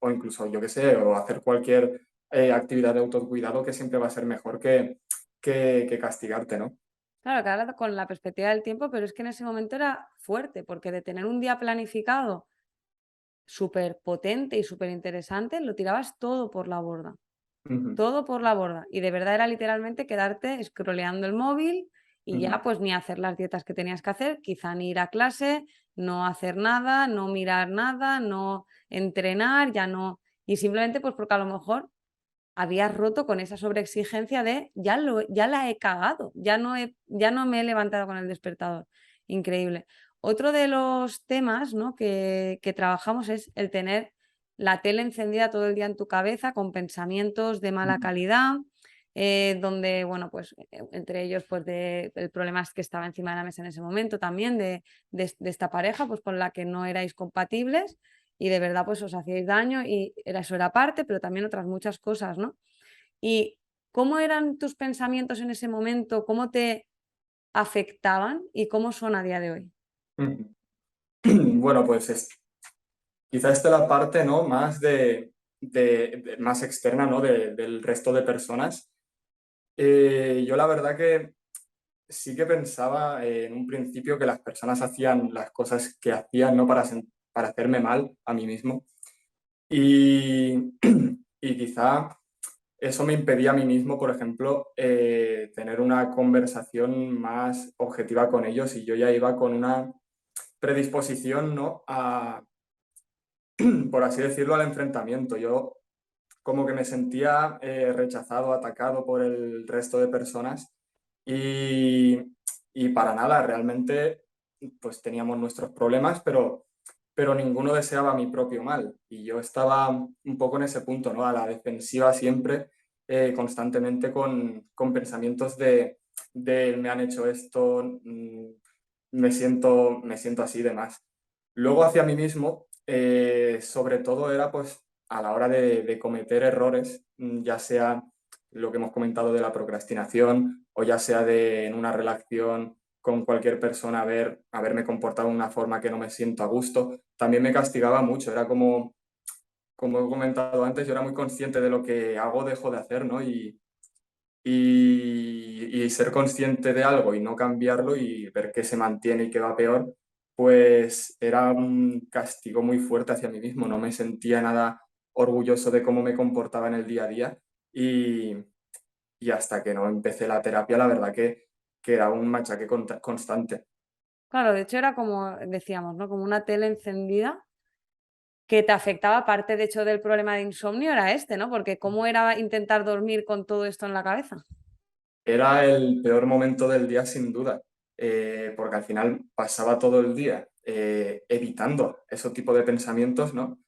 incluso, yo qué sé, o hacer cualquier actividad de autocuidado que siempre va a ser mejor que castigarte, ¿no? Claro, que ahora con la perspectiva del tiempo, pero es que en ese momento era fuerte, porque de tener un día planificado súper potente y súper interesante, lo tirabas todo por la borda. Ujú, Todo por la borda. Y de verdad era literalmente quedarte scrolleando el móvil y ujú, ya pues ni hacer las dietas que tenías que hacer, quizá ni ir a clase, no hacer nada, no mirar nada, no entrenar, ya no. Y simplemente pues porque a lo mejor habías roto con esa sobreexigencia de ya la he cagado, ya no me he levantado con el despertador. Increíble. Otro de los temas, ¿no? que trabajamos es el tener la tele encendida todo el día en tu cabeza con pensamientos de mala ujú, calidad, donde, bueno, pues entre ellos, pues el problema es que estaba encima de la mesa en ese momento también de esta pareja, pues con la que no erais compatibles y de verdad pues os hacíais daño y eso era parte, pero también otras muchas cosas, ¿no? ¿Y cómo eran tus pensamientos en ese momento? ¿Cómo te afectaban y cómo son a día de hoy? ujú. Bueno, pues quizá esta es la parte, ¿no? Más más externa, ¿no? Del resto de personas. Yo la verdad que sí que pensaba en un principio que las personas hacían las cosas que hacían, ¿no? Para hacerme mal a mí mismo. Y, y quizá eso me impedía a mí mismo, por ejemplo, tener una conversación más objetiva con ellos y yo ya iba con una predisposición, ¿no? Por así decirlo, al enfrentamiento. Yo como que me sentía rechazado, atacado por el resto de personas y, y para nada, realmente pues teníamos nuestros problemas, pero ninguno deseaba mi propio mal y yo estaba un poco en ese punto, ¿no? A la defensiva siempre, constantemente con pensamientos de me han hecho esto, me siento así y demás. Luego hacia mí mismo, sobre todo era pues a la hora de cometer errores, ya sea lo que hemos comentado de la procrastinación o ya sea en una relación con cualquier persona haberme comportado de una forma que no me siento a gusto, también me castigaba mucho. Era como he comentado antes, yo era muy consciente de lo que hago, dejo de hacer, ¿no? Y ser consciente de algo y no cambiarlo y ver que se mantiene y que va peor, pues era un castigo muy fuerte hacia mí mismo. No me sentía nada orgulloso de cómo me comportaba en el día a día y, y hasta que no empecé la terapia, la verdad que era un machaque constante. Claro, de hecho era como decíamos, ¿no? Como una tele encendida que te afectaba. Parte, de hecho, del problema de insomnio era este, ¿no? Porque cómo era intentar dormir con todo esto en la cabeza. Era el peor momento del día sin duda, porque al final pasaba todo el día evitando ese tipo de pensamientos, ¿no?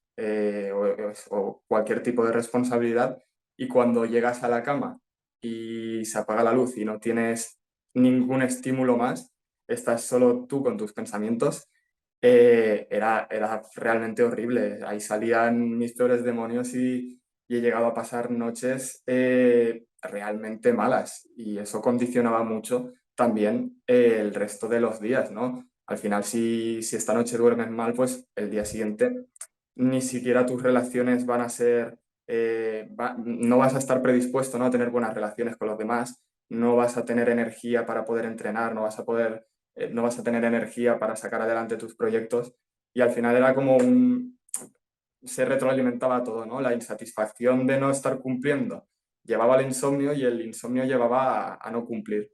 O cualquier tipo de responsabilidad y cuando llegas a la cama y se apaga la luz y no tienes ningún estímulo más, estás solo tú con tus pensamientos, era realmente horrible. Ahí salían mis peores demonios y he llegado a pasar noches realmente malas y eso condicionaba mucho también el resto de los días, ¿no? Al final, si esta noche duermes mal, pues el día siguiente ni siquiera tus relaciones van a ser, no vas a estar predispuesto, ¿no?, a tener buenas relaciones con los demás, no vas a tener energía para poder entrenar, no vas a tener energía para sacar adelante tus proyectos y al final era como se retroalimentaba todo, ¿no? La insatisfacción de no estar cumpliendo llevaba al insomnio y el insomnio llevaba a no cumplir.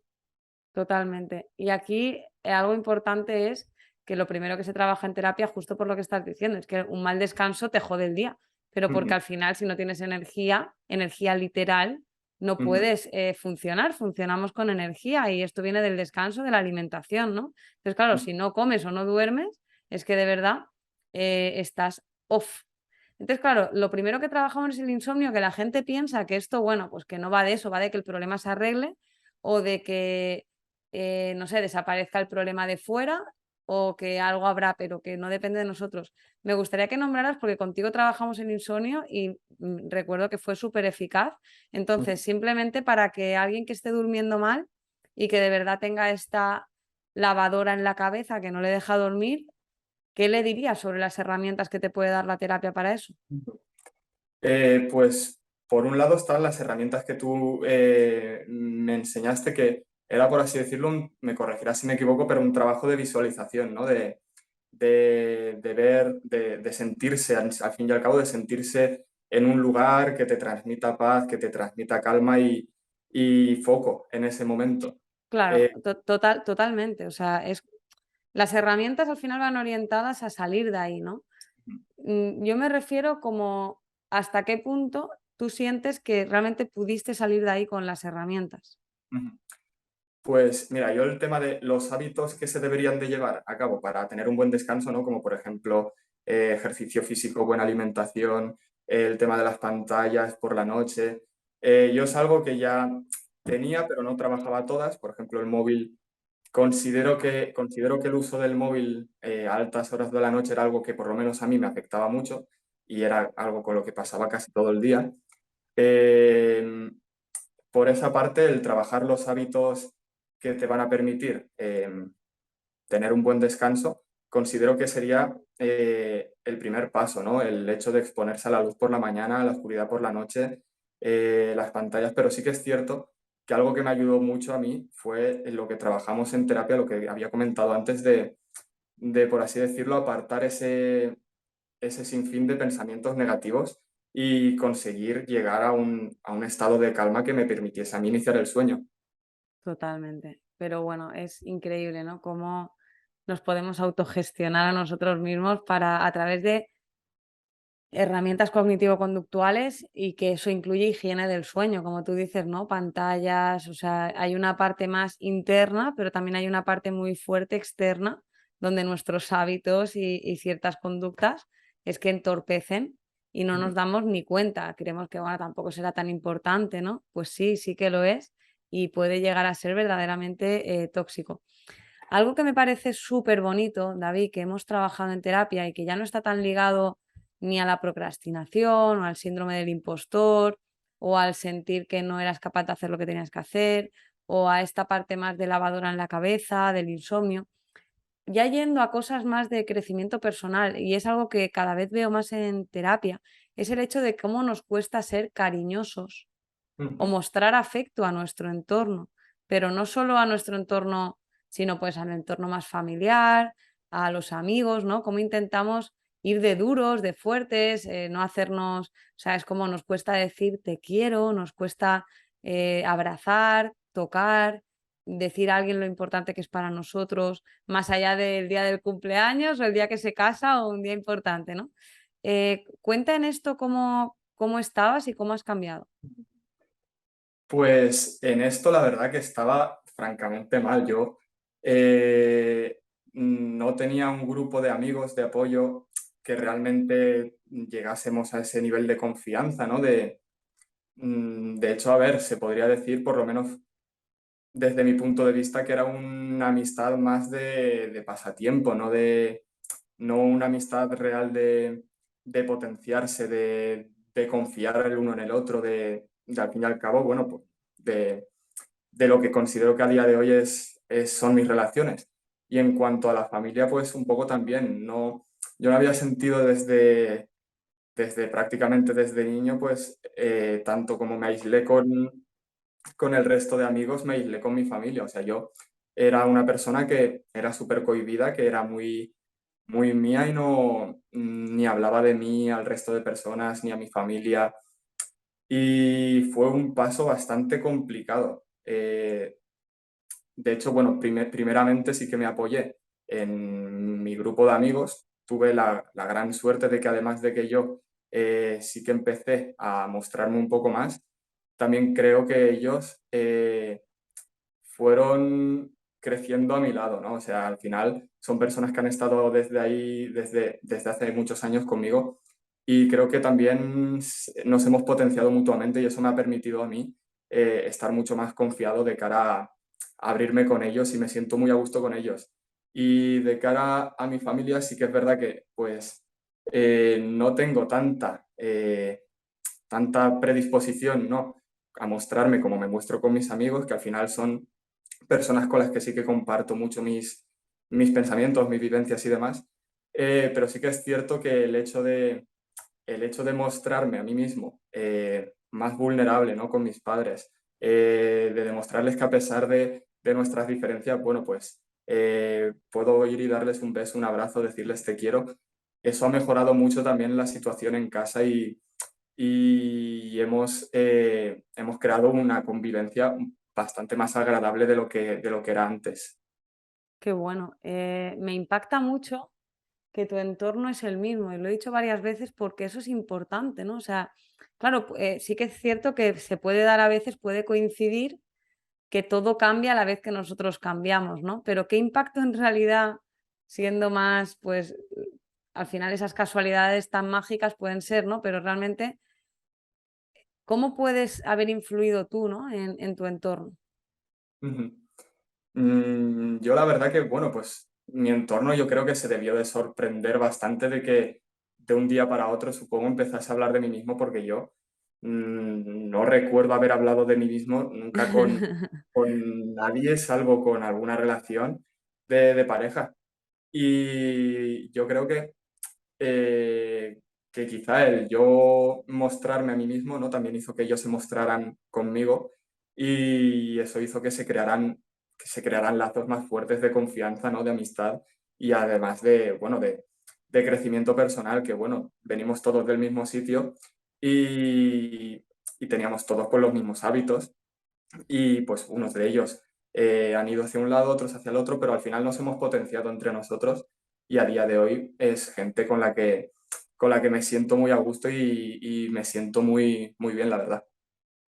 Totalmente. Y aquí algo importante es que lo primero que se trabaja en terapia, justo por lo que estás diciendo, es que un mal descanso te jode el día, pero porque Ujú, al final si no tienes energía, energía literal, no ujú, puedes funcionar, funcionamos con energía y esto viene del descanso, de la alimentación, ¿no? Entonces, claro, ujú, si no comes o no duermes, es que de verdad estás off. Entonces, claro, lo primero que trabajamos es el insomnio, que la gente piensa que esto, bueno, pues que no va de eso, va de que el problema se arregle o de que no sé, desaparezca el problema de fuera o que algo habrá, pero que no depende de nosotros. Me gustaría que nombraras, porque contigo trabajamos en insomnio y recuerdo que fue súper eficaz. Entonces, ujú. simplemente para que alguien que esté durmiendo mal y que de verdad tenga esta lavadora en la cabeza que no le deja dormir, ¿qué le dirías sobre las herramientas que te puede dar la terapia para eso? Pues por un lado están las herramientas que tú me enseñaste, que era, por así decirlo, me corregirás si me equivoco, pero un trabajo de visualización, ¿no? De ver, de sentirse, al fin y al cabo, de sentirse en un lugar que te transmita paz, que te transmita calma y foco en ese momento. Claro, Eh, totalmente. O sea, las herramientas al final van orientadas a salir de ahí, ¿no? Yo me refiero como hasta qué punto tú sientes que realmente pudiste salir de ahí con las herramientas. ujú. Pues mira, yo el tema de los hábitos que se deberían de llevar a cabo para tener un buen descanso, ¿no? Como por ejemplo ejercicio físico, buena alimentación, el tema de las pantallas por la noche. Yo es algo que ya tenía, pero no trabajaba todas. Por ejemplo, el móvil, considero que el uso del móvil a altas horas de la noche era algo que por lo menos a mí me afectaba mucho y era algo con lo que pasaba casi todo el día. Eh, por esa parte, el trabajar los hábitos que te van a permitir tener un buen descanso, considero que sería el primer paso, ¿no? El hecho de exponerse a la luz por la mañana, a la oscuridad por la noche, las pantallas, pero sí que es cierto que algo que me ayudó mucho a mí fue en lo que trabajamos en terapia, lo que había comentado antes por así decirlo, apartar ese sinfín de pensamientos negativos y conseguir llegar a un estado de calma que me permitiese a mí iniciar el sueño. Totalmente. Pero bueno, es increíble, ¿no? Cómo nos podemos autogestionar a nosotros mismos para, a través de herramientas cognitivo-conductuales y que eso incluye higiene del sueño, como tú dices, ¿no? Pantallas, o sea, hay una parte más interna, pero también hay una parte muy fuerte externa, donde nuestros hábitos y ciertas conductas es que entorpecen y no nos damos ni cuenta. Creemos que, bueno, tampoco será tan importante, ¿no? Pues sí, sí que lo es y puede llegar a ser verdaderamente tóxico. Algo que me parece súper bonito, David, que hemos trabajado en terapia y que ya no está tan ligado ni a la procrastinación o al síndrome del impostor o al sentir que no eras capaz de hacer lo que tenías que hacer o a esta parte más de lavadora en la cabeza, del insomnio, ya yendo a cosas más de crecimiento personal, y es algo que cada vez veo más en terapia, es el hecho de cómo nos cuesta ser cariñosos o Ujú, mostrar afecto a nuestro entorno, pero no solo a nuestro entorno, sino pues al entorno más familiar, a los amigos, ¿no? Cómo intentamos ir de duros, de fuertes, no hacernos, o sea, es como nos cuesta decir te quiero, nos cuesta abrazar, tocar, decir a alguien lo importante que es para nosotros, más allá del día del cumpleaños o el día que se casa o un día importante, ¿no? Cuenta en esto cómo estabas y cómo has cambiado. Pues en esto la verdad que estaba francamente mal. Yo eh, no tenía un grupo de amigos de apoyo que realmente llegásemos a ese nivel de confianza, ¿no? De hecho, a ver, se podría decir por lo menos desde mi punto de vista, que era una amistad más de pasatiempo, no una amistad real de potenciarse, de confiar el uno en el otro, de al fin y al cabo, bueno, pues de lo que considero que a día de hoy son mis relaciones. Y en cuanto a la familia, pues un poco también, no, yo no había sentido desde prácticamente desde niño, pues tanto como me aislé con el resto de amigos, me aislé con mi familia. O sea, yo era una persona que era súper cohibida, que era muy mía y no ni hablaba de mí al resto de personas ni a mi familia. Y fue un paso bastante complicado. De hecho, bueno, primeramente sí que me apoyé en mi grupo de amigos. Tuve la gran suerte de que además de que yo sí que empecé a mostrarme un poco más, también creo que ellos fueron creciendo a mi lado, ¿no? O sea, al final son personas que han estado desde ahí, desde hace muchos años conmigo y creo que también nos hemos potenciado mutuamente y eso me ha permitido a mí estar mucho más confiado de cara a abrirme con ellos y me siento muy a gusto con ellos. Y de cara a mi familia sí que es verdad que pues no tengo tanta predisposición, ¿no? A mostrarme como me muestro con mis amigos, que al final son personas con las que sí que comparto mucho mis pensamientos, mis vivencias y demás. Pero sí que es cierto que el hecho de mostrarme a mí mismo más vulnerable, ¿no? Con mis padres, de demostrarles que a pesar de nuestras diferencias, bueno, pues puedo ir y darles un beso, un abrazo, decirles te quiero. Eso ha mejorado mucho también la situación en casa y hemos creado una convivencia bastante más agradable de lo que era antes. Qué bueno. Me impacta mucho que tu entorno es el mismo, y lo he dicho varias veces porque eso es importante, ¿no? O sea, claro, sí que es cierto que se puede dar a veces, puede coincidir que todo cambia a la vez que nosotros cambiamos, ¿no? Pero qué impacto en realidad, siendo más, pues, al final esas casualidades tan mágicas pueden ser, ¿no? Pero realmente, ¿cómo puedes haber influido tú, ¿no? En tu entorno. Ujú. Yo la verdad que, bueno, pues mi entorno yo creo que se debió de sorprender bastante de que de un día para otro, supongo, empezase a hablar de mí mismo porque yo no recuerdo haber hablado de mí mismo nunca con nadie, salvo con alguna relación de pareja. Y yo creo que quizá el yo mostrarme a mí mismo, ¿no? También hizo que ellos se mostraran conmigo y eso hizo que se crearan lazos más fuertes de confianza, ¿no? De amistad y además bueno, de crecimiento personal, que bueno, venimos todos del mismo sitio y, y teníamos todos con los mismos hábitos y pues unos de ellos han ido hacia un lado, otros hacia el otro, pero al final nos hemos potenciado entre nosotros y a día de hoy es gente con la que me siento muy a gusto y me siento muy bien, la verdad.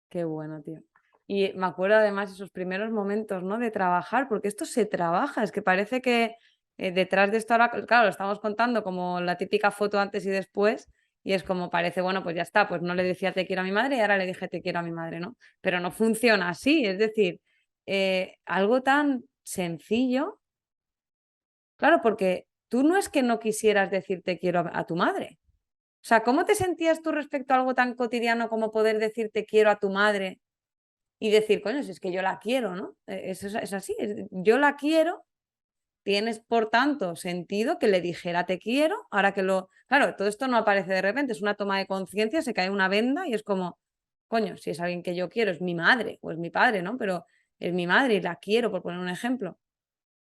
Qué bueno, tío. Y me acuerdo además esos primeros momentos, ¿no? De trabajar, porque esto se trabaja, es que parece que detrás de esto ahora, claro, lo estamos contando como la típica foto antes y después, y es como parece, bueno, pues ya está, pues no le decía te quiero a mi madre y ahora le dije te quiero a mi madre, ¿no? Pero no funciona así, es decir, algo tan sencillo, claro, porque tú no es que no quisieras decir te quiero a tu madre. O sea, ¿cómo te sentías tú respecto a algo tan cotidiano como poder decir te quiero a tu madre? Y decir: "Coño, si es que yo la quiero", ¿no? Eso es así, yo la quiero, tienes, por tanto, sentido que le dijera: "Te quiero", ahora que lo claro, todo esto no aparece de repente, es una toma de conciencia, se cae una venda y es como: "Coño, si es alguien que yo quiero, es mi madre o es mi padre", ¿no? Pero es mi madre y la quiero, por poner un ejemplo,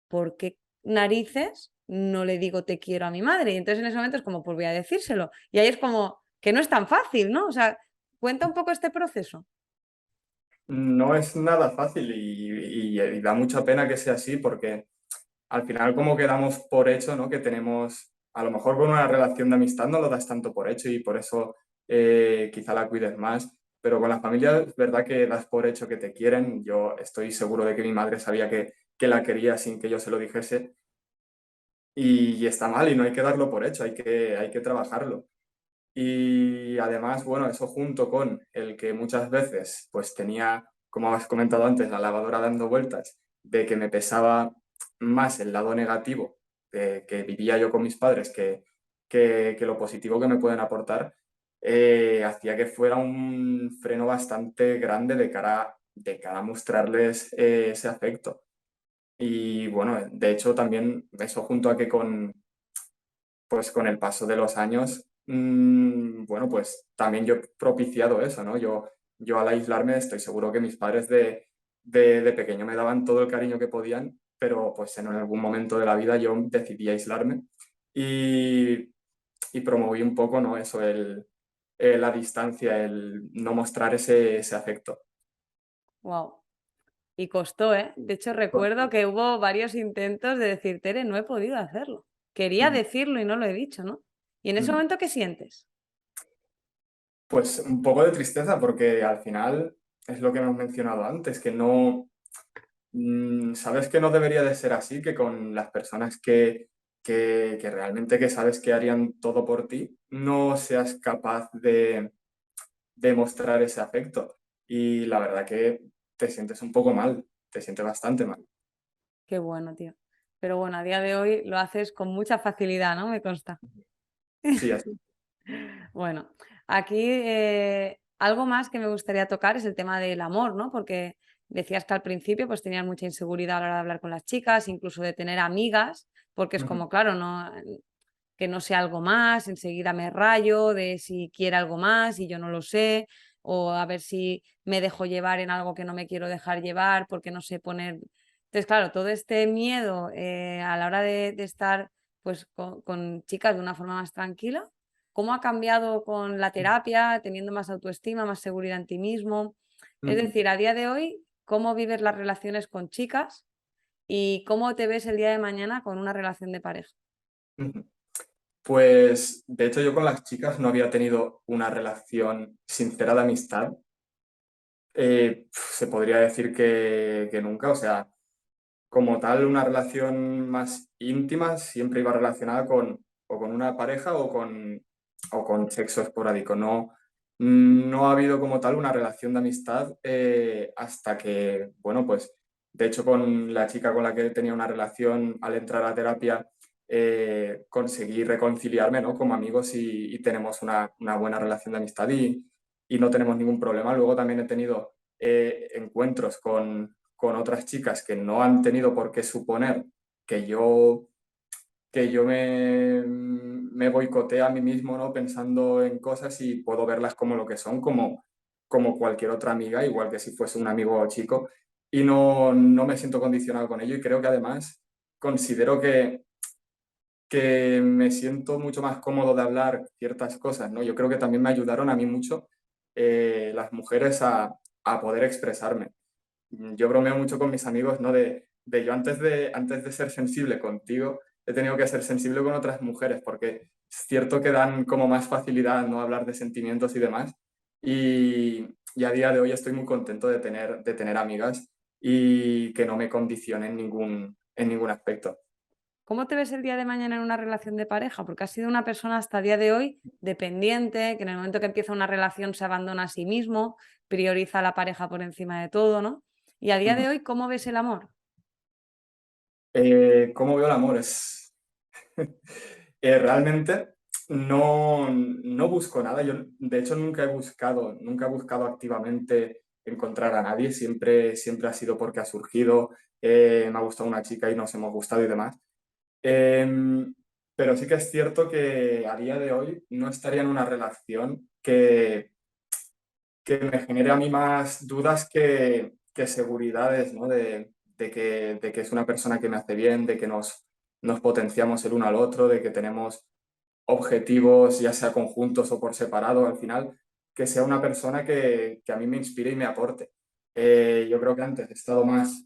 ¿por qué narices no le digo: "Te quiero" a mi madre? Y entonces en ese momento es como: "Pues voy a decírselo". Y ahí es como que no es tan fácil, ¿no? O sea, cuenta un poco este proceso. No es nada fácil y da mucha pena que sea así porque al final como quedamos por hecho, ¿no? Que tenemos, a lo mejor con una relación de amistad no lo das tanto por hecho y por eso quizá la cuides más, pero con la familia es verdad que das por hecho que te quieren. Yo estoy seguro de que mi madre sabía que la quería sin que yo se lo dijese y está mal y no hay que darlo por hecho, hay que trabajarlo. Y además, bueno, eso junto con el que muchas veces pues tenía como has comentado antes, la lavadora dando vueltas, de que me pesaba más el lado negativo que vivía yo con mis padres que lo positivo que me pueden aportar, hacía que fuera un freno bastante grande de cara a mostrarles ese afecto. Y bueno, de hecho también eso junto a que pues con el paso de los años, bueno, pues también yo he propiciado eso, ¿no? Yo al aislarme estoy seguro que mis padres de pequeño me daban todo el cariño que podían, pero pues en algún momento de la vida yo decidí aislarme y, y promoví un poco, ¿no? Eso, la distancia, el no mostrar ese afecto. Wow. Y costó, ¿eh? De hecho, recuerdo que hubo varios intentos de decir, Tere, no he podido hacerlo. Quería Ujú, decirlo y no lo he dicho, ¿no? ¿Y en ese ujú. momento qué sientes? Pues un poco de tristeza porque al final es lo que hemos mencionado antes, que no, sabes que no debería de ser así, que con las personas que realmente que sabes que harían todo por ti, no seas capaz de mostrar ese afecto. Y la verdad que te sientes un poco mal, te sientes bastante mal. Qué bueno, tío. Pero bueno, a día de hoy lo haces con mucha facilidad, ¿no? Me consta. Sí, así. Bueno, aquí algo más que me gustaría tocar es el tema del amor, ¿no? Porque decías que al principio pues tenías mucha inseguridad a la hora de hablar con las chicas, incluso de tener amigas, porque es Ujú, como, claro, no, que no sé algo más, enseguida me rayo de si quiere algo más y yo no lo sé, o a ver si me dejo llevar en algo que no me quiero dejar llevar porque no sé poner. Entonces, claro, todo este miedo a la hora de estar pues con chicas de una forma más tranquila. ¿Cómo ha cambiado con la terapia, teniendo más autoestima, más seguridad en ti mismo? Es ujú, decir, a día de hoy, ¿cómo vives las relaciones con chicas y cómo te ves el día de mañana con una relación de pareja? ujú. Pues de hecho yo con las chicas no había tenido una relación sincera de amistad. Se podría decir que nunca, o sea, como tal, una relación más íntima siempre iba relacionada o con una pareja o con sexo esporádico. No, no ha habido como tal una relación de amistad hasta que, bueno, pues de hecho con la chica con la que tenía una relación al entrar a terapia, conseguí reconciliarme, ¿no? Como amigos y tenemos una buena relación de amistad y no tenemos ningún problema. Luego también he tenido encuentros con otras chicas que no han tenido por qué suponer que yo me boicoteo a mí mismo, ¿no? Pensando en cosas y puedo verlas como lo que son, como cualquier otra amiga, igual que si fuese un amigo chico, y no me siento condicionado con ello y creo que además considero que me siento mucho más cómodo de hablar ciertas cosas, ¿no? Yo creo que también me ayudaron a mí mucho las mujeres a poder expresarme. Yo bromeo mucho con mis amigos, ¿no? De yo antes de ser sensible contigo, he tenido que ser sensible con otras mujeres, porque es cierto que dan como más facilidad, ¿no? Hablar de sentimientos y demás. Y a día de hoy estoy muy contento de tener amigas y que no me condicionen en ningún aspecto. ¿Cómo te ves el día de mañana en una relación de pareja? Porque has sido una persona hasta el día de hoy dependiente, que en el momento que empieza una relación se abandona a sí mismo, prioriza a la pareja por encima de todo, ¿no? Y a día Ujú. de hoy, ¿cómo ves el amor? ¿Cómo veo el amor? Realmente no busco nada. Yo, de hecho, nunca he buscado activamente encontrar a nadie. Siempre ha sido porque ha surgido, me ha gustado una chica y nos hemos gustado y demás. Em, pero sí que es cierto que a día de hoy no estaría en una relación que me genere a mí más dudas que seguridades, ¿no? De que es una persona que me hace bien, de que nos potenciamos el uno al otro, de que tenemos objetivos, ya sea conjuntos o por separado, al final, que sea una persona que a mí me inspire y me aporte. Yo creo que antes he estado más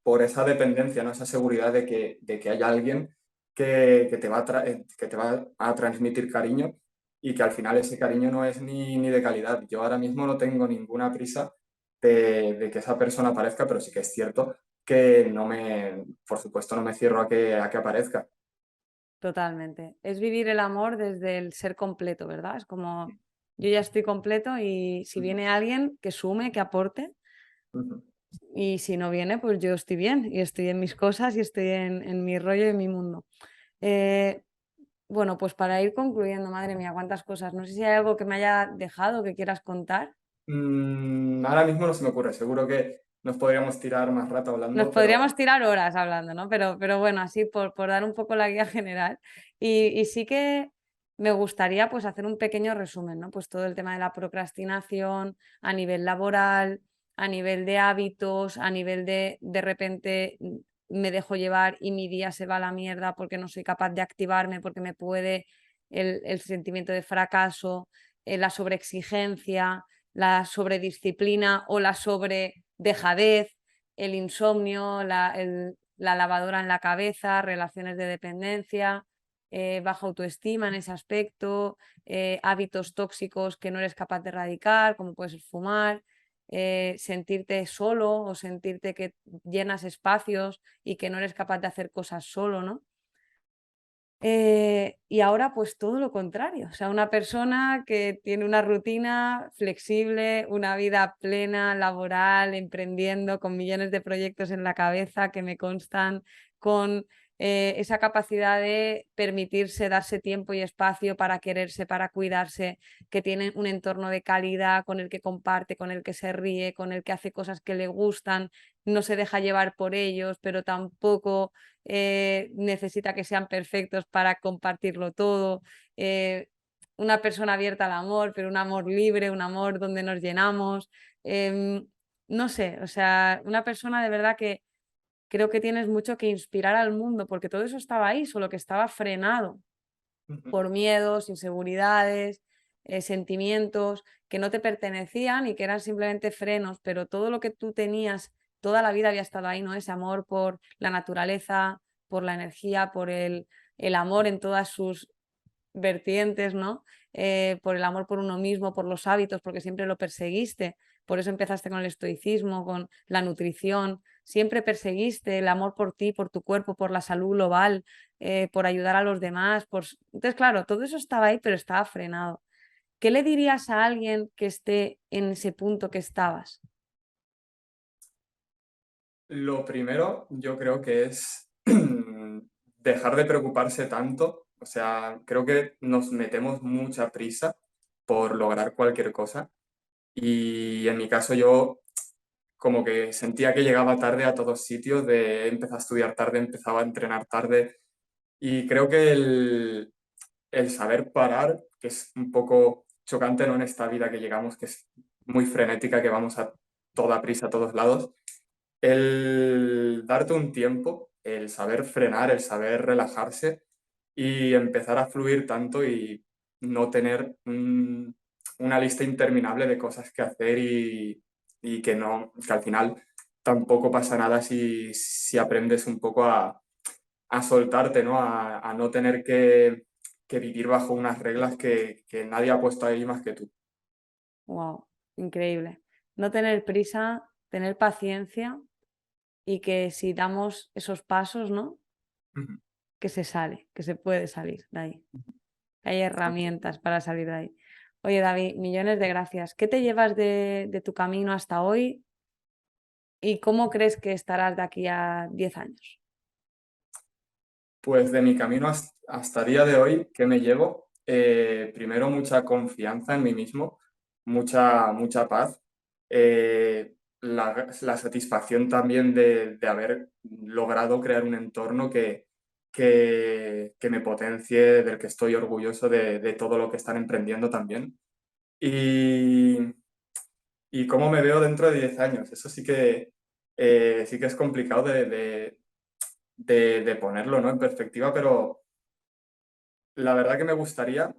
por esa dependencia, ¿no? Esa seguridad de que hay alguien que te va a transmitir cariño y que al final ese cariño no es ni de calidad. Yo ahora mismo no tengo ninguna prisa de que esa persona aparezca, pero sí que es cierto que por supuesto, no me cierro a que aparezca. Totalmente. Es vivir el amor desde el ser completo, ¿verdad? Es como yo ya estoy completo y si Ujú, viene alguien que sume, que aporte, ujú. y si no viene, pues yo estoy bien y estoy en mis cosas y estoy en mi rollo y en mi mundo. Eh, bueno, pues para ir concluyendo, madre mía, cuántas cosas. No sé si hay algo que me haya dejado que quieras contar. Ahora mismo no se me ocurre, seguro que nos podríamos tirar más rato Nos hablando, pero podríamos tirar horas hablando, ¿no? Pero bueno, así por dar un poco la guía general. Y sí que me gustaría pues hacer un pequeño resumen, ¿no? Pues todo el tema de la procrastinación a nivel laboral, a nivel de hábitos, a nivel de repente me dejo llevar y mi día se va a la mierda porque no soy capaz de activarme, porque me puede el sentimiento de fracaso, la sobreexigencia, la sobredisciplina o la sobredejadez, el insomnio, la lavadora en la cabeza, relaciones de dependencia, baja autoestima en ese aspecto, hábitos tóxicos que no eres capaz de erradicar, como puede ser fumar, sentirte solo o sentirte que llenas espacios y que no eres capaz de hacer cosas solo, ¿no? Y ahora pues todo lo contrario, o sea, una persona que tiene una rutina flexible, una vida plena, laboral, emprendiendo, con millones de proyectos en la cabeza que me constan, con esa capacidad de permitirse, darse tiempo y espacio para quererse, para cuidarse, que tiene un entorno de calidad con el que comparte, con el que se ríe, con el que hace cosas que le gustan, no se deja llevar por ellos, pero tampoco necesita que sean perfectos para compartirlo todo. eh, una persona abierta al amor, pero un amor libre, un amor donde nos llenamos. em, no sé, o sea, una persona de verdad que creo que tienes mucho que inspirar al mundo, porque todo eso estaba ahí, solo que estaba frenado ujú, por miedos, inseguridades, sentimientos que no te pertenecían y que eran simplemente frenos, pero todo lo que tú tenías, toda la vida había estado ahí, ¿no? Ese amor por la naturaleza, por la energía, por el amor en todas sus vertientes, ¿no? Por el amor por uno mismo, por los hábitos, porque siempre lo perseguiste. Por eso empezaste con el estoicismo, con la nutrición. Siempre perseguiste el amor por ti, por tu cuerpo, por la salud global, por ayudar a los demás. Entonces, claro, todo eso estaba ahí, pero estaba frenado. ¿Qué le dirías a alguien que esté en ese punto que estabas? Lo primero, yo creo que es dejar de preocuparse tanto. O sea, creo que nos metemos mucha prisa por lograr cualquier cosa. Y en mi caso yo como que sentía que llegaba tarde a todos sitios, de empezar a estudiar tarde, empezaba a entrenar tarde. Y creo que el saber parar, que es un poco chocante, ¿no? En esta vida que llegamos, que es muy frenética, que vamos a toda prisa a todos lados, el darte un tiempo, el saber frenar, el saber relajarse y empezar a fluir tanto y no tener una lista interminable de cosas que hacer y que no, que al final tampoco pasa nada si aprendes un poco a soltarte, ¿no? A no tener que vivir bajo unas reglas que nadie ha puesto ahí más que tú. Wow, increíble. No tener prisa, tener paciencia y que si damos esos pasos, ¿no? Ujú. Que se sale, que se puede salir de ahí. Hay herramientas para salir de ahí. Oye, David, millones de gracias. ¿Qué te llevas de tu camino hasta hoy y cómo crees que estarás de aquí a 10 años? Pues de mi camino hasta día de hoy, ¿qué me llevo? Primero, mucha confianza en mí mismo, mucha paz, la satisfacción también de haber logrado crear un entorno que me potencie, del que estoy orgulloso de todo lo que están emprendiendo también. Y, y cómo me veo dentro de 10 años. Eso sí que es complicado de ponerlo, ¿no? En perspectiva, pero la verdad que me gustaría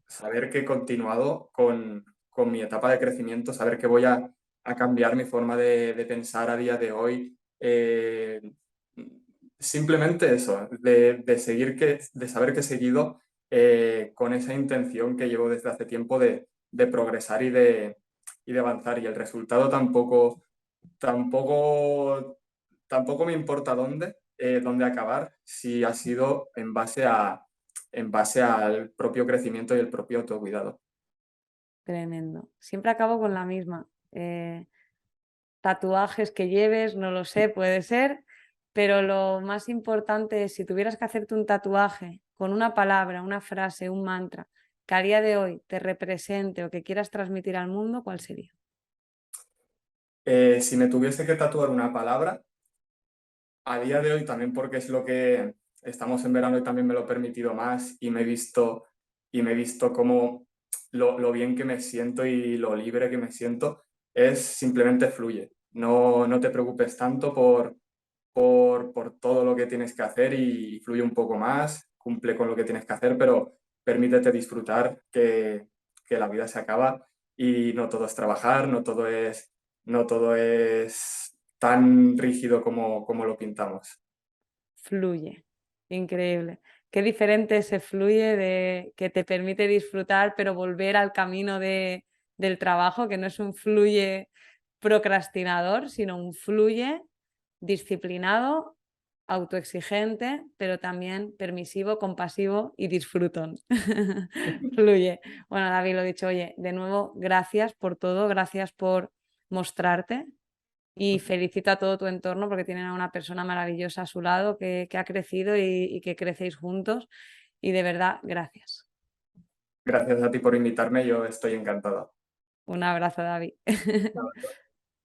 saber que he continuado con mi etapa de crecimiento, saber que voy a cambiar mi forma de pensar a día de hoy. Simplemente eso, de seguir de saber que he seguido con esa intención que llevo desde hace tiempo de progresar y de avanzar. Y el resultado tampoco, tampoco me importa dónde acabar, si ha sido en base en base al propio crecimiento y el propio autocuidado. Tremendo. Siempre acabo con la misma. Tatuajes que lleves, no lo sé, puede ser, pero lo más importante es si tuvieras que hacerte un tatuaje con una palabra, una frase, un mantra que a día de hoy te represente o que quieras transmitir al mundo, ¿cuál sería? Si me tuviese que tatuar una palabra, a día de hoy también porque es lo que estamos en verano y también me lo he permitido más y me he visto como lo bien que me siento y lo libre que me siento, es simplemente fluye. No te preocupes tanto por todo lo que tienes que hacer y fluye un poco más, cumple con lo que tienes que hacer, pero permítete disfrutar que la vida se acaba y no todo es trabajar, no todo es tan rígido como lo pintamos. Fluye. Increíble. Qué diferente se fluye de que te permite disfrutar, pero volver al camino del trabajo, que no es un fluye procrastinador, sino un fluye disciplinado, autoexigente, pero también permisivo, compasivo y disfrutón. Fluye. Bueno, David, lo dicho, oye, de nuevo, gracias por todo, gracias por mostrarte y felicito a todo tu entorno porque tienen a una persona maravillosa a su lado que ha crecido y que crecéis juntos. Y de verdad, gracias. Gracias a ti por invitarme, yo estoy encantado. Un abrazo, David.